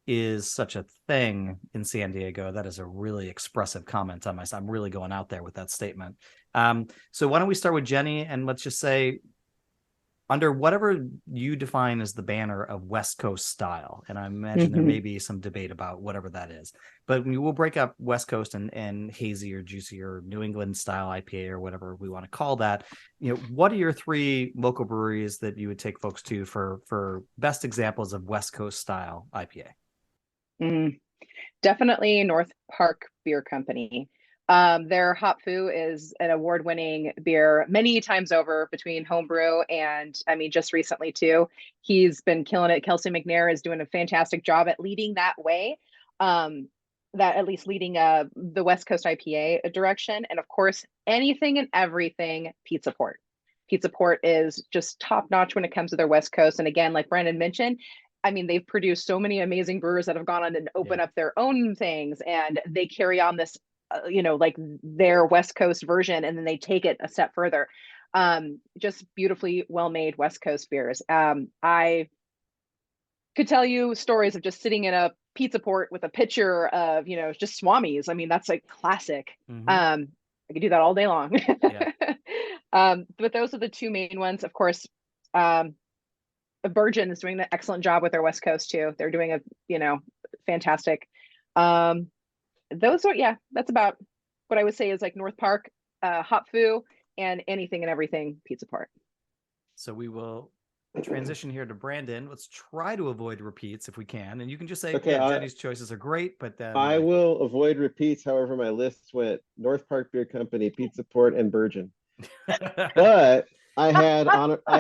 is such a thing in San Diego. That is a really expressive comment on myself. I'm really going out there with that statement. So why don't we start with Jenny, and let's just say, under whatever you define as the banner of West Coast style, and I imagine there may be some debate about whatever that is, but we will break up West Coast and hazy or juicy or New England style IPA or whatever we want to call that. You know, what are your three local breweries that you would take folks to for best examples of West Coast style IPA? Definitely North Park Beer Company. Their Hop Fu is an award-winning beer many times over between homebrew and, I mean, just recently too. He's been killing it. Kelsey McNair is doing a fantastic job at leading that way, that at least leading the West Coast IPA direction. And of course, anything and everything Pizza Port. Pizza Port is just top notch when it comes to their West Coast. And again, like Brandon mentioned, I mean, they've produced so many amazing brewers that have gone on and open up their own things, and they carry on this, like their West Coast version, and then they take it a step further. Just beautifully well made West Coast beers. I could tell you stories of just sitting in a pizza port with a pitcher of, just Swamis. I mean, that's like classic. I could do that all day long. Yeah. But those are the two main ones. Of course, Virgin is doing an excellent job with their West Coast too. They're doing fantastic. Those are, yeah, that's about what I would say is like North Park, Hop Fu, and anything and everything Pizza Port. So we will transition here to Brandon. Let's try to avoid repeats if we can. And you can just say, Okay, yeah, Jenny's choices are great, but then I will avoid repeats. However, my list went North Park Beer Company, Pizza Port, and Virgin. But I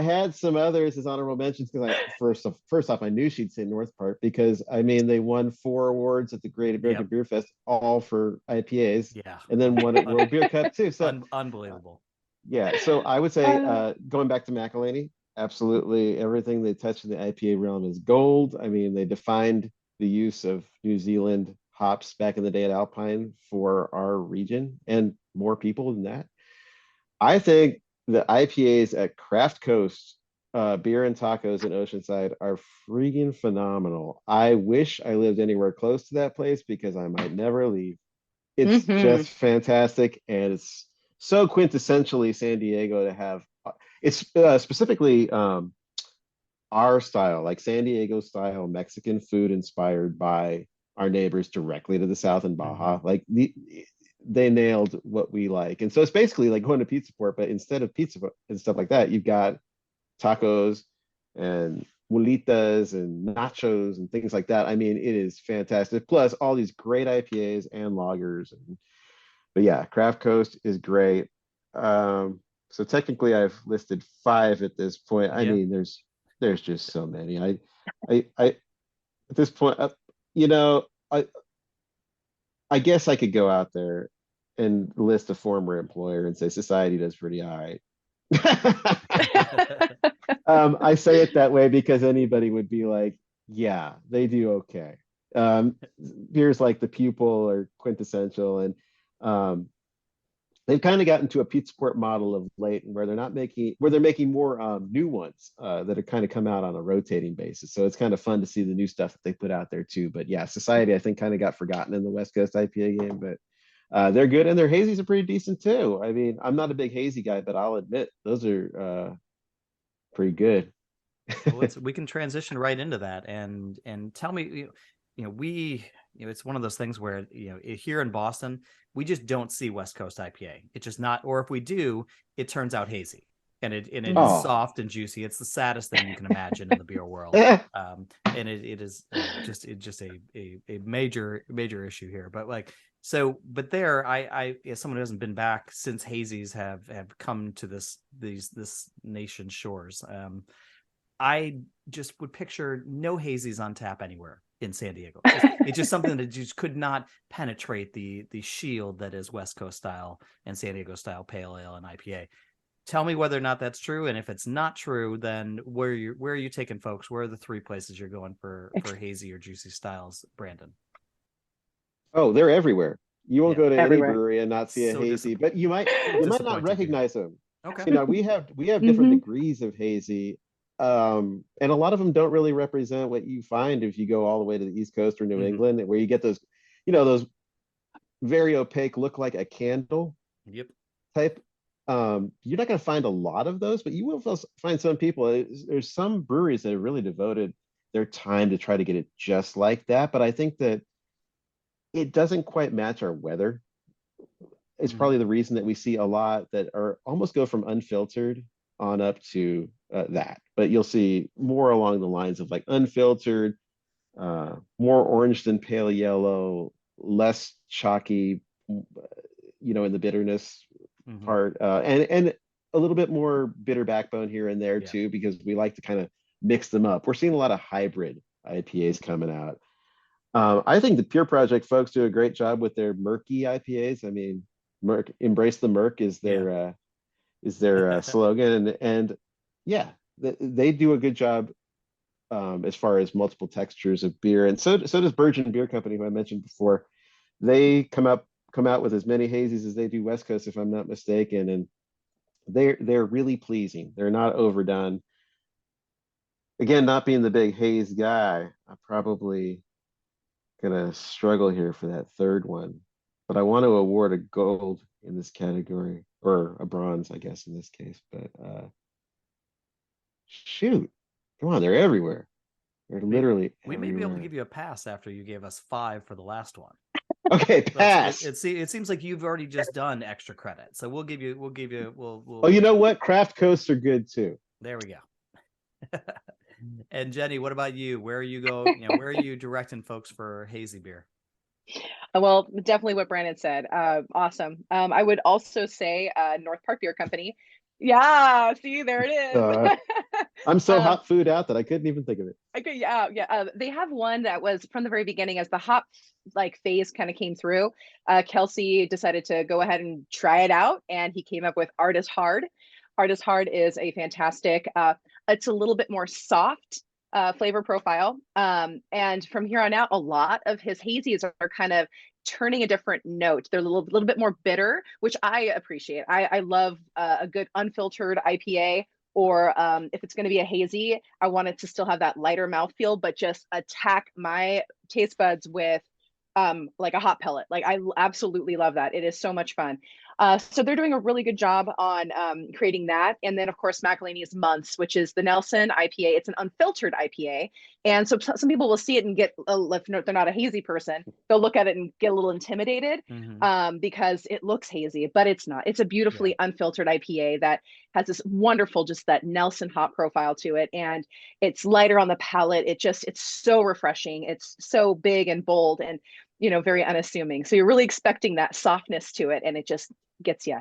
had some others as honorable mentions because first off, I knew she'd say North Park because I mean they won 4 awards at the Great American Beer Fest, all for IPAs. Yeah. And then won at World Beer Cup too. So unbelievable. Yeah. So I would say going back to McElhaney, absolutely everything they touch in the IPA realm is gold. I mean, they defined the use of New Zealand hops back in the day at Alpine for our region and more people than that. I think the IPAs at Craft Coast Beer and Tacos in Oceanside are freaking phenomenal. I wish I lived anywhere close to that place because I might never leave. It's just fantastic, and it's so quintessentially San Diego to have. It's specifically our style, like San Diego style Mexican food inspired by our neighbors directly to the south in Baja. Like they nailed what we like. And so it's basically like going to Pizza Port, but instead of pizza and stuff like that, you've got tacos and mulitas and nachos and things like that. I mean, it is fantastic. Plus all these great IPAs and lagers. But yeah, Craft Coast is great. So technically I've listed 5 at this point. I mean, there's just so many. I at this point, I guess I could go out there and list a former employer and say society does pretty all right. I say it that way because anybody would be like, yeah, they do okay. Beers like the Pupil are quintessential, and they've kind of gotten to a Pizza Port model of late, where they're making more new ones that have kind of come out on a rotating basis. So it's kind of fun to see the new stuff that they put out there too. But yeah, Society I think kind of got forgotten in the West Coast IPA game, but they're good, and their hazies are pretty decent too. I mean, I'm not a big hazy guy, but I'll admit those are pretty good. Well, we can transition right into that and tell me, it's one of those things where here in Boston we just don't see West Coast IPA. It's just not, or if we do, it turns out hazy, and it is soft and juicy. It's the saddest thing you can imagine in the beer world, and it is just a major issue here. But but there, I as someone who hasn't been back since hazies have come to this nation's shores, I just would picture no hazies on tap anywhere in San Diego. It's just something that just could not penetrate the shield that is West Coast style and San Diego style pale ale and IPA. Tell me whether or not that's true, and if it's not true, then where are you taking folks? Where are the 3 places you're going for hazy or juicy styles, Brandon? Oh, they're everywhere. You won't go to everywhere. Any brewery and not see a hazy, but you might not recognize them. Okay. We have different degrees of hazy. And a lot of them don't really represent what you find if you go all the way to the East Coast or New England, where you get those, those very opaque, look like a candle type. You're not going to find a lot of those, but you will find some people. There's some breweries that have really devoted their time to try to get it just like that. But I think that it doesn't quite match our weather. It's probably the reason that we see a lot that are almost go from unfiltered on up to that, but you'll see more along the lines of like unfiltered, more orange than pale yellow, less chalky, in the bitterness part, and a little bit more bitter backbone here and there too, because we like to kind of mix them up. We're seeing a lot of hybrid IPAs coming out. I think the Pure Project folks do a great job with their murky IPAs. I mean, Embrace the Murk is their is their slogan. And yeah, they do a good job as far as multiple textures of beer. And so does Virgin Beer Company, who I mentioned before. They come out with as many hazies as they do West Coast, if I'm not mistaken. And they're really pleasing. They're not overdone. Again, not being the big haze guy, I'm probably gonna struggle here for that third one. But I want to award a gold in this category, or a bronze, I guess, in this case. But shoot, come on, they're everywhere. They're We literally we may be able to everywhere. give you a pass after you gave us 5 for the last one. Okay, But pass. it seems like you've already just done extra credit, so Oh, we'll you know what? Craft coasts are good too. there we go. And Jenny, what about you? Where are you go? Where are you directing folks for hazy beer? Well, definitely what Brandon said. Awesome. I would also say North Park Beer Company. Yeah, see, there it Uh, is. I'm so um, hot food out that I couldn't even think of it. okay, yeah, yeah. They have one that was from the very beginning as the hop like phase kind of came through. Kelsey decided to go ahead and try it out, and he came up with Artist Hard. Artist Hard is a fantastic. It's a little bit more soft flavor profile, and from here on out, a lot of his hazies are kind of turning a different note. They're a little bit more bitter, which I appreciate. I love a good unfiltered IPA, or if it's going to be a hazy, I want it to still have that lighter mouthfeel, but just attack my taste buds with like a hot pellet. Like I absolutely love that. It is so much fun. So they're doing a really good job on creating that. And then of course, McElhaney's Months, which is the Nelson IPA. It's an unfiltered IPA. And so some people will see it and get, if they're not a hazy person, they'll look at it and get a little intimidated because it looks hazy, but it's not. It's a beautifully unfiltered IPA that has this wonderful, just that Nelson hop profile to it. And it's lighter on the palate. It's so refreshing. It's so big and bold and, very unassuming. So you're really expecting that softness to it, and it just gets you.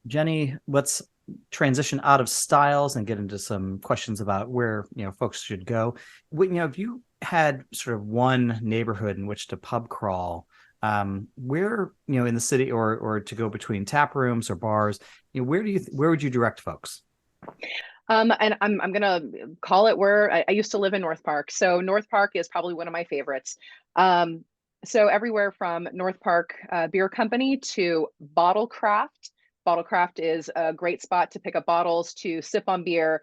Jenny, let's transition out of styles and get into some questions about where folks should go. If you had sort of one neighborhood in which to pub crawl, where in the city, or to go between tap rooms or bars, where would you direct folks? And I'm gonna call it where I used to live in North Park. So North Park is probably one of my favorites. So everywhere from North Park Beer Company to Bottle Craft. Bottle Craft is a great spot to pick up bottles, to sip on beer.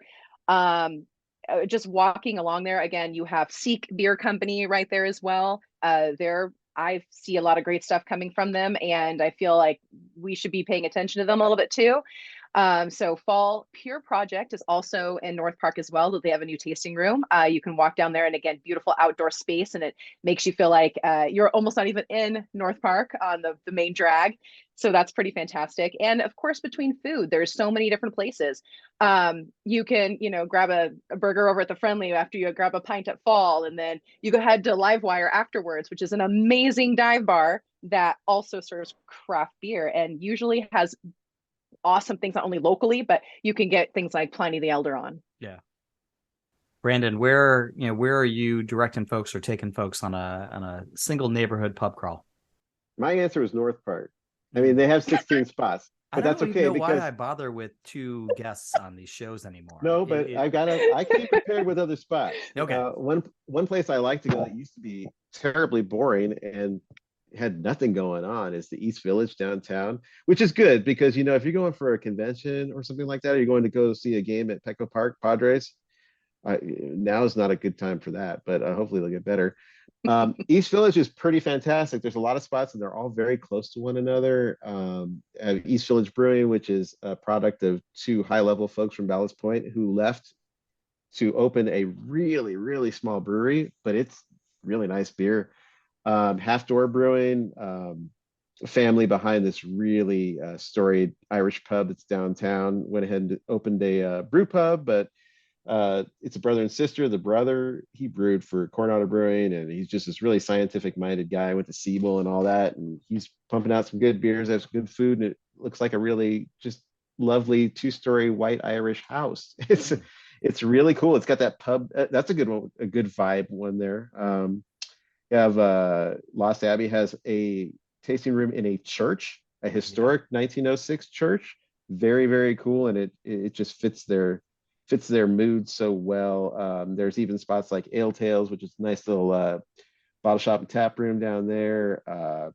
Just walking along there, again, you have Seek Beer Company right there as well. I see a lot of great stuff coming from them, and I feel like we should be paying attention to them a little bit too. So Fall Pure Project is also in North Park as well. They have a new tasting room. You can walk down there, and again, beautiful outdoor space, and it makes you feel like you're almost not even in North Park on the main drag. So that's pretty fantastic. And of course, between food, there's so many different places. You can, grab a burger over at the Friendly after you grab a pint at Fall, and then you go head to Livewire afterwards, which is an amazing dive bar that also serves craft beer and usually has awesome things, not only locally, but you can get things like Pliny the Elder on. Yeah. Brandon, where are you directing folks or taking folks on a single neighborhood pub crawl? My answer is North Park. I mean, they have 16 spots, but that's okay know because why I bother with 2 guests on these shows anymore. no, but I came prepared with other spots. Okay. One place I like to go that used to be terribly boring and had nothing going on is the East Village downtown, which is good because if you're going for a convention or something like that, or you're going to go see a game at Petco Park, Padres, now is not a good time for that, but hopefully they'll get better. East Village is pretty fantastic. There's a lot of spots and they're all very close to one another. East Village Brewing, which is a product of 2 high-level folks from Ballast Point who left to open a really, really small brewery, but it's really nice beer. Half Door Brewing, family behind this really storied Irish pub that's downtown, went ahead and opened a brew pub, but it's a brother and sister. The brother, he brewed for Coronado Brewing, and he's just this really scientific minded guy. Went to Siebel and all that, and he's pumping out some good beers, has good food, and it looks like a really just lovely 2-story white Irish house. It's really cool. It's got that pub. That's a good one, a good vibe one there. You have Lost Abbey has a tasting room in a church, a historic 1906 church. very, very cool, and it just fits their mood so well. There's even spots like Ale Tales, which is a nice little bottle shop and tap room down there.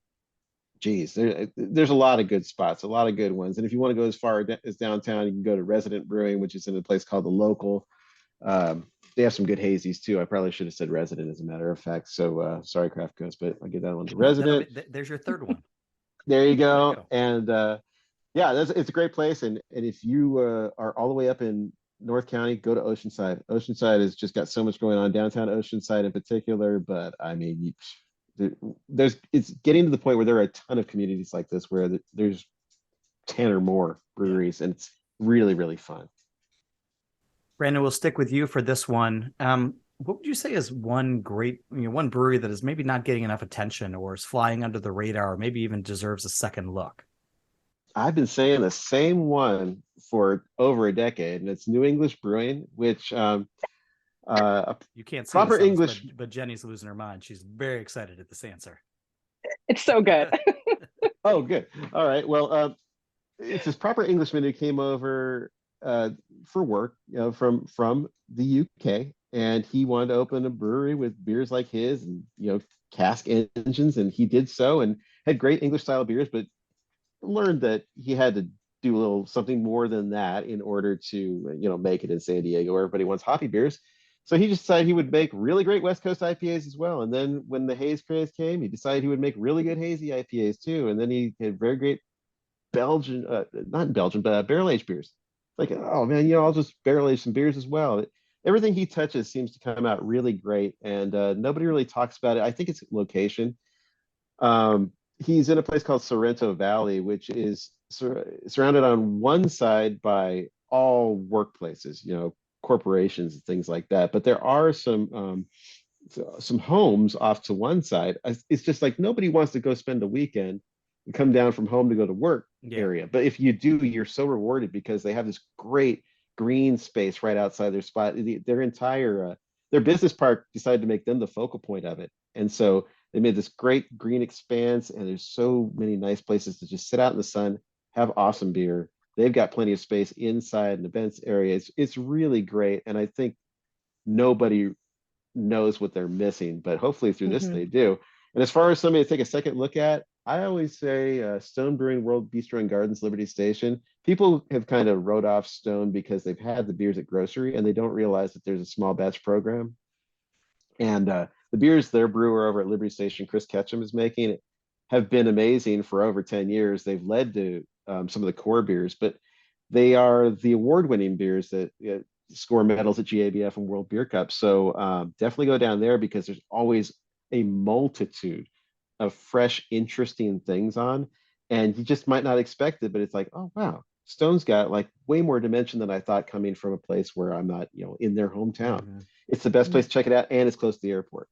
Geez, there's a lot of good spots, a lot of good ones. And if you want to go as far as downtown, you can go to Resident Brewing, which is in a place called the Local. They have some good hazies too. I probably should have said Resident, as a matter of fact. So sorry, Craft Coast, but I'll get that one to No, that'll Resident. be, there's your third one. There you Way to go. go. And yeah, it's a great place. And if you are all the way up in North County, go to Oceanside. Oceanside has just got so much going on, downtown Oceanside in particular. But I mean, there's it's getting to the point where there are a ton of communities like this where there's 10 or more breweries, and it's really, really fun. Brandon, we'll stick with you for this one. What would you say is one great, one brewery that is maybe not getting enough attention or is flying under the radar or maybe even deserves a second look? I've been saying the same one for over a decade, and it's New English Brewing, which You can't see proper this, English. but Jenny's losing her mind. She's very excited at this answer. It's so good. Oh, good. All right. Well, it's this proper Englishman who came over for work, from the UK, and he wanted to open a brewery with beers like his, and cask engines, and he did so, and had great English style beers, but learned that he had to do a little something more than that in order to make it in San Diego where everybody wants hoppy beers. So he just decided he would make really great West Coast IPAs as well. And then when the haze craze came, he decided he would make really good hazy IPAs too. And then he had very great Belgian, not in Belgium, but barrel aged beers. Like, oh man, I'll just barrel age some beers as well. Everything he touches seems to come out really great, and nobody really talks about it. I think it's location. He's in a place called Sorrento Valley, which is surrounded on one side by all workplaces, corporations and things like that. But there are some homes off to one side. It's just like nobody wants to go spend a weekend and come down from home to go to work area. But if you do, you're so rewarded because they have this great green space right outside their spot. Their entire their business park decided to make them the focal point of it, and so they made this great green expanse. And there's so many nice places to just sit out in the sun, have awesome beer. They've got plenty of space inside an events area. It's really great, and I think nobody knows what they're missing, but hopefully through this they do. And as far as somebody to take a second look at, I always say Stone Brewing World Bistro and Gardens, Liberty Station. People have kind of wrote off Stone because they've had the beers at grocery and they don't realize that there's a small batch program. And the beers their brewer over at Liberty Station, Chris Ketchum, is making have been amazing for over 10 years. They've led to some of the core beers, but they are the award-winning beers that score medals at GABF and World Beer Cup. So definitely go down there because there's always a multitude of fresh, interesting things on. And you just might not expect it, but it's like, oh, wow, Stone's got like way more dimension than I thought coming from a place where I'm not, in their hometown. It's the best place to check it out, and it's close to the airport.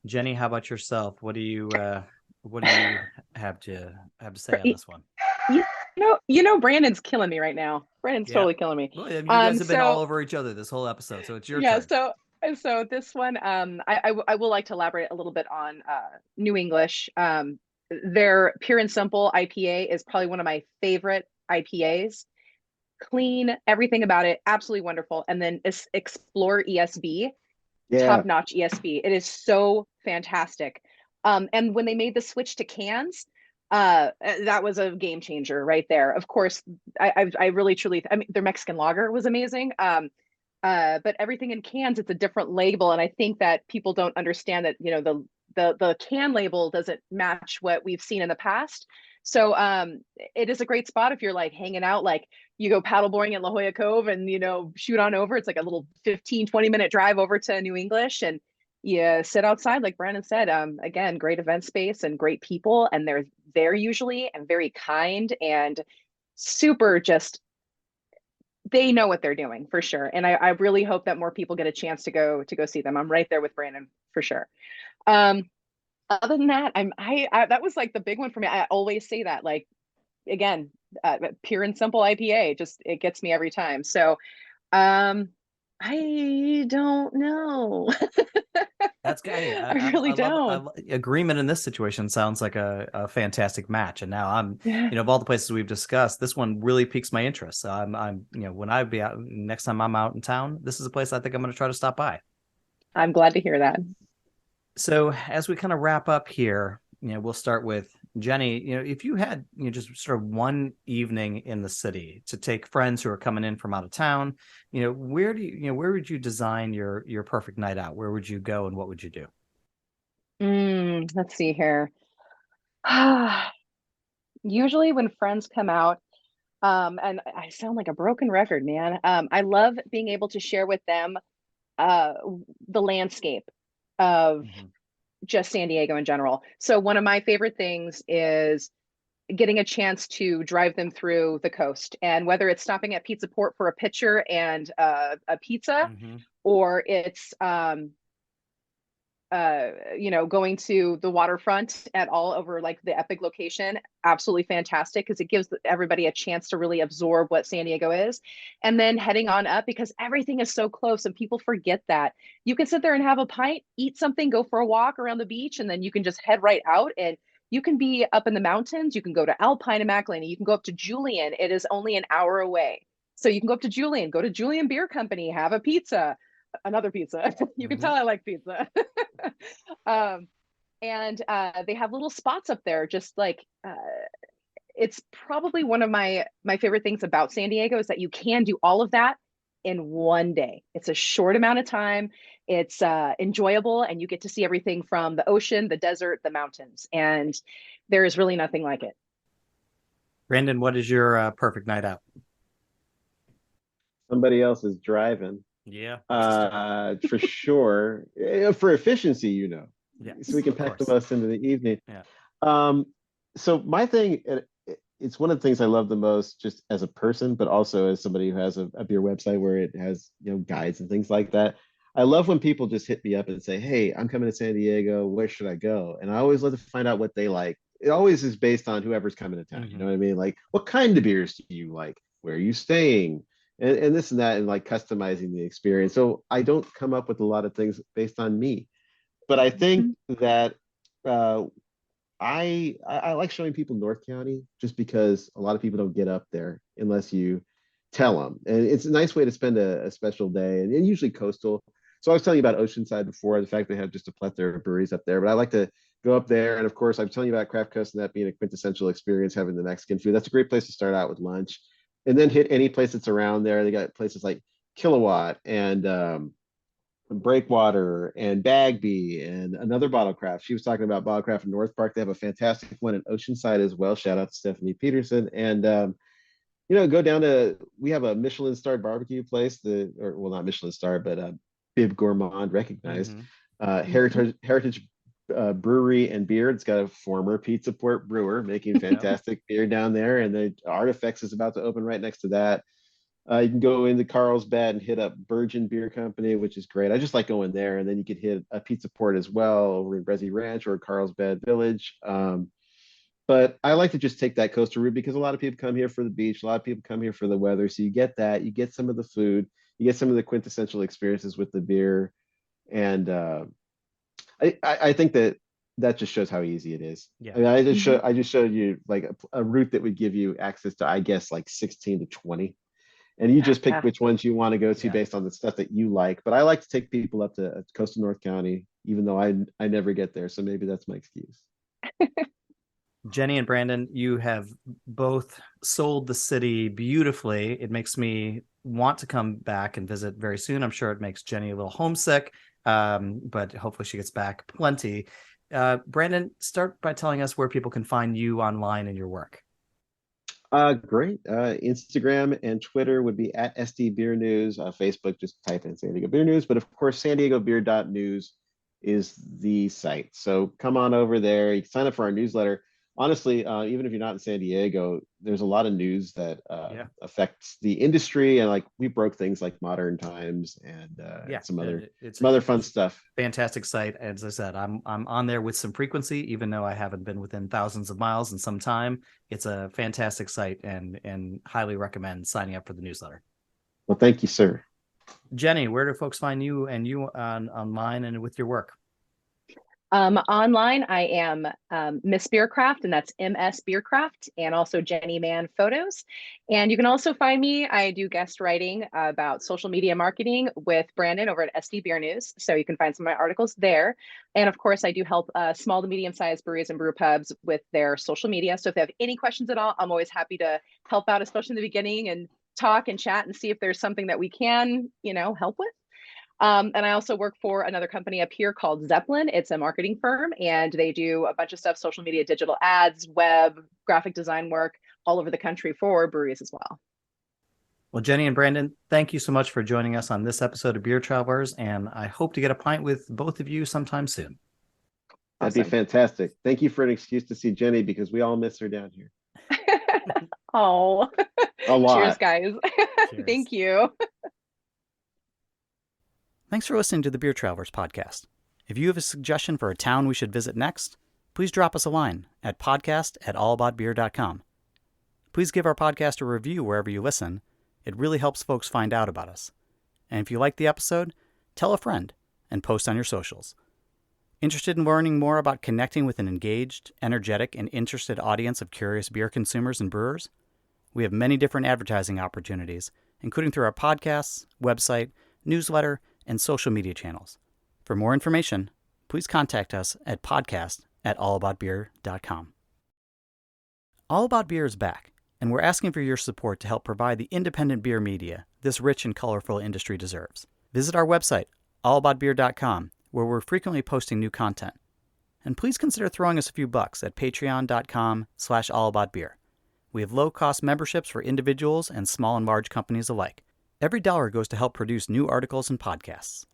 Jenny, how about yourself? What do you have to say on this one? Brandon's killing me right now. Brandon's totally killing me. Well, you guys have been all over each other this whole episode, so it's your turn. So this one, I will like to elaborate a little bit on New English. Their Pure and Simple IPA is probably one of my favorite IPAs. Clean, everything about it, absolutely wonderful. And then Explore ESB, top-notch ESB. It is so fantastic. And when they made the switch to cans, that was a game changer right there. Of course, I really truly, their Mexican lager was amazing. But everything in cans, it's a different label, and I think that people don't understand that the can label doesn't match what we've seen in the past. So it is a great spot if you're like hanging out, like you go paddleboarding at La Jolla Cove and shoot on over. It's like a little 15-20 minute drive over to New English, and you sit outside like Brandon said. Again, great event space and great people, and they're there usually and very kind and super just, they know what they're doing for sure. And I really hope that more people get a chance to go see them. I'm right there with Brandon for sure. Other than that, I that was like the big one for me. I always say that, like, again, Pure and Simple IPA, just, it gets me every time. So I don't know. That's good. Hey, I really don't. agreement in this situation sounds like a fantastic match. And now Yeah. of all the places we've discussed, this one really piques my interest. So when I be out next time I'm out in town, this is a place I think I'm going to try to stop by. I'm glad to hear that. So as we kind of wrap up here, we'll start with Jenny. If you had just sort of one evening in the city to take friends who are coming in from out of town, where would you design your perfect night out? Where would you go and what would you do? Let's see here. Usually when friends come out, and I sound like a broken record, man. I love being able to share with them uh, the landscape of Mm-hmm. just San Diego in general. So one of my favorite things is getting a chance to drive them through the coast, and whether it's stopping at Pizza Port for a pitcher and a pizza, Mm-hmm. or it's going to the waterfront at all over like the epic location, absolutely fantastic because it gives everybody a chance to really absorb what San Diego is. And then heading on up because everything is so close and people forget that. You can sit there and have a pint, eat something, go for a walk around the beach, and then you can just head right out and you can be up in the mountains. You can go to Alpine and McElhaney. You can go up to Julian. It is only an hour away. So you can go up to Julian, go to Julian Beer Company, have a pizza, another pizza. You can Mm-hmm. tell I like pizza. um, and they have little spots up there, just like it's probably one of my favorite things about San Diego is that you can do all of that in one day. It's a short amount of time. It's enjoyable, and you get to see everything from the ocean, the desert, the mountains, and there is really nothing like it. Brandon, what is your perfect night out? Somebody else is driving. Yeah, interesting. For sure. For efficiency, so we Yes, can of pack the course. most into the evening. Yeah. Um, so my thing, it's one of the things I love the most, just as a person, but also as somebody who has a beer website where it has guides and things like that. I love when people just hit me up and say, "Hey, I'm coming to San Diego. Where should I go?" And I always love to find out what they like. It always is based on whoever's coming to town. You Mm-hmm. know what I mean? Like, what kind of beers do you like? Where are you staying? And this and that, and like customizing the experience. So I don't come up with a lot of things based on me, but I think Mhm. that uh, I like showing people North County just because a lot of people don't get up there unless you tell them, and it's a nice way to spend a special day, and usually coastal. So I was telling you about Oceanside before, the fact they have just a plethora of breweries up there, but I like to go up there, and of course I'm telling you about Craft Coast and that being a quintessential experience, having the Mexican food. That's a great place to start out with lunch, and then hit any place that's around there. They got places like Kilowatt and Breakwater and Bagby and another bottle craft. She was talking about bottle craft in North Park. They have a fantastic one in Oceanside as well. Shout out to Stephanie Peterson. And go down to, we have a Michelin starred barbecue place, or well, not Michelin star, but Bib Gourmand recognized. Mm-hmm. Heritage Brewery and Beer. It's got a former Pizza Port brewer making Yep. fantastic beer down there. And the Artifacts is about to open right next to that. You can go into Carlsbad and hit up Virgin Beer Company, which is great. I just like going there, and then you could hit a Pizza Port as well over in Brezzy Ranch or Carlsbad Village. But I like to just take that coastal route because a lot of people come here for the beach, a lot of people come here for the weather. So you get that, you get some of the food, you get some of the quintessential experiences with the beer, and I think that just shows how easy it is. Yeah. I mean, Mhm. I just showed you like a route that would give you access to, I guess, like 16 to 20, and you just pick Yeah. which ones you want to go to Yeah. based on the stuff that you like. But I like to take people up to coastal North County, even though I never get there. So maybe that's my excuse. Jenny and Brandon, you have both sold the city beautifully. It makes me want to come back and visit very soon. I'm sure it makes Jenny a little homesick, but hopefully she gets back plenty. Brandon, start by telling us where people can find you online and your work. Great. Instagram and Twitter would be at SD Beer News. Facebook, just type in San Diego Beer News. But of course, San Diego Beer.news is the site. So come on over there. You can sign up for our newsletter. Honestly, even if you're not in San Diego, there's a lot of news that Yeah. affects the industry, and like we broke things like Modern Times and Yeah, it's some other fun stuff. fantastic site. As I said, I'm on there with some frequency, even though I haven't been within thousands of miles in some time. It's a fantastic site, and highly recommend signing up for the newsletter. Well, thank you, sir. Jenny, where do folks find you and you on online and with your work? Online, I am Miss Beercraft, and that's MS Beercraft, and also Jenny Mann Photos. And you can also find me. I do guest writing about social media marketing with Brandon over at SD Beer News. So you can find some of my articles there. And of course, I do help small to medium sized breweries and brew pubs with their social media. So if they have any questions at all, I'm always happy to help out, especially in the beginning, and talk and chat and see if there's something that we can, help with. And I also work for another company up here called Zeppelin. It's a marketing firm, and they do a bunch of stuff, social media, digital ads, web, graphic design work all over the country for breweries as well. Well, Jenny and Brandon, thank you so much for joining us on this episode of Beer Travelers, and I hope to get a pint with both of you sometime soon. That'd be fantastic. Thank you for an excuse to see Jenny, because we all miss her down here. Oh, A lot. Cheers, guys. Cheers. Thank you. Thanks for listening to the Beer Travelers podcast. If you have a suggestion for a town we should visit next, please drop us a line at podcast@allaboutbeer.com. Please give our podcast a review wherever you listen. It really helps folks find out about us. And if you like the episode, tell a friend and post on your socials. Interested in learning more about connecting with an engaged, energetic, and interested audience of curious beer consumers and brewers? We have many different advertising opportunities, including through our podcasts, website, newsletter, and social media channels. For more information, please contact us at podcast@allaboutbeer.com. All About Beer is back, and we're asking for your support to help provide the independent beer media this rich and colorful industry deserves. Visit our website, allaboutbeer.com, where we're frequently posting new content. And please consider throwing us a few bucks at patreon.com/allaboutbeer. We have low-cost memberships for individuals and small and large companies alike. Every dollar goes to help produce new articles and podcasts.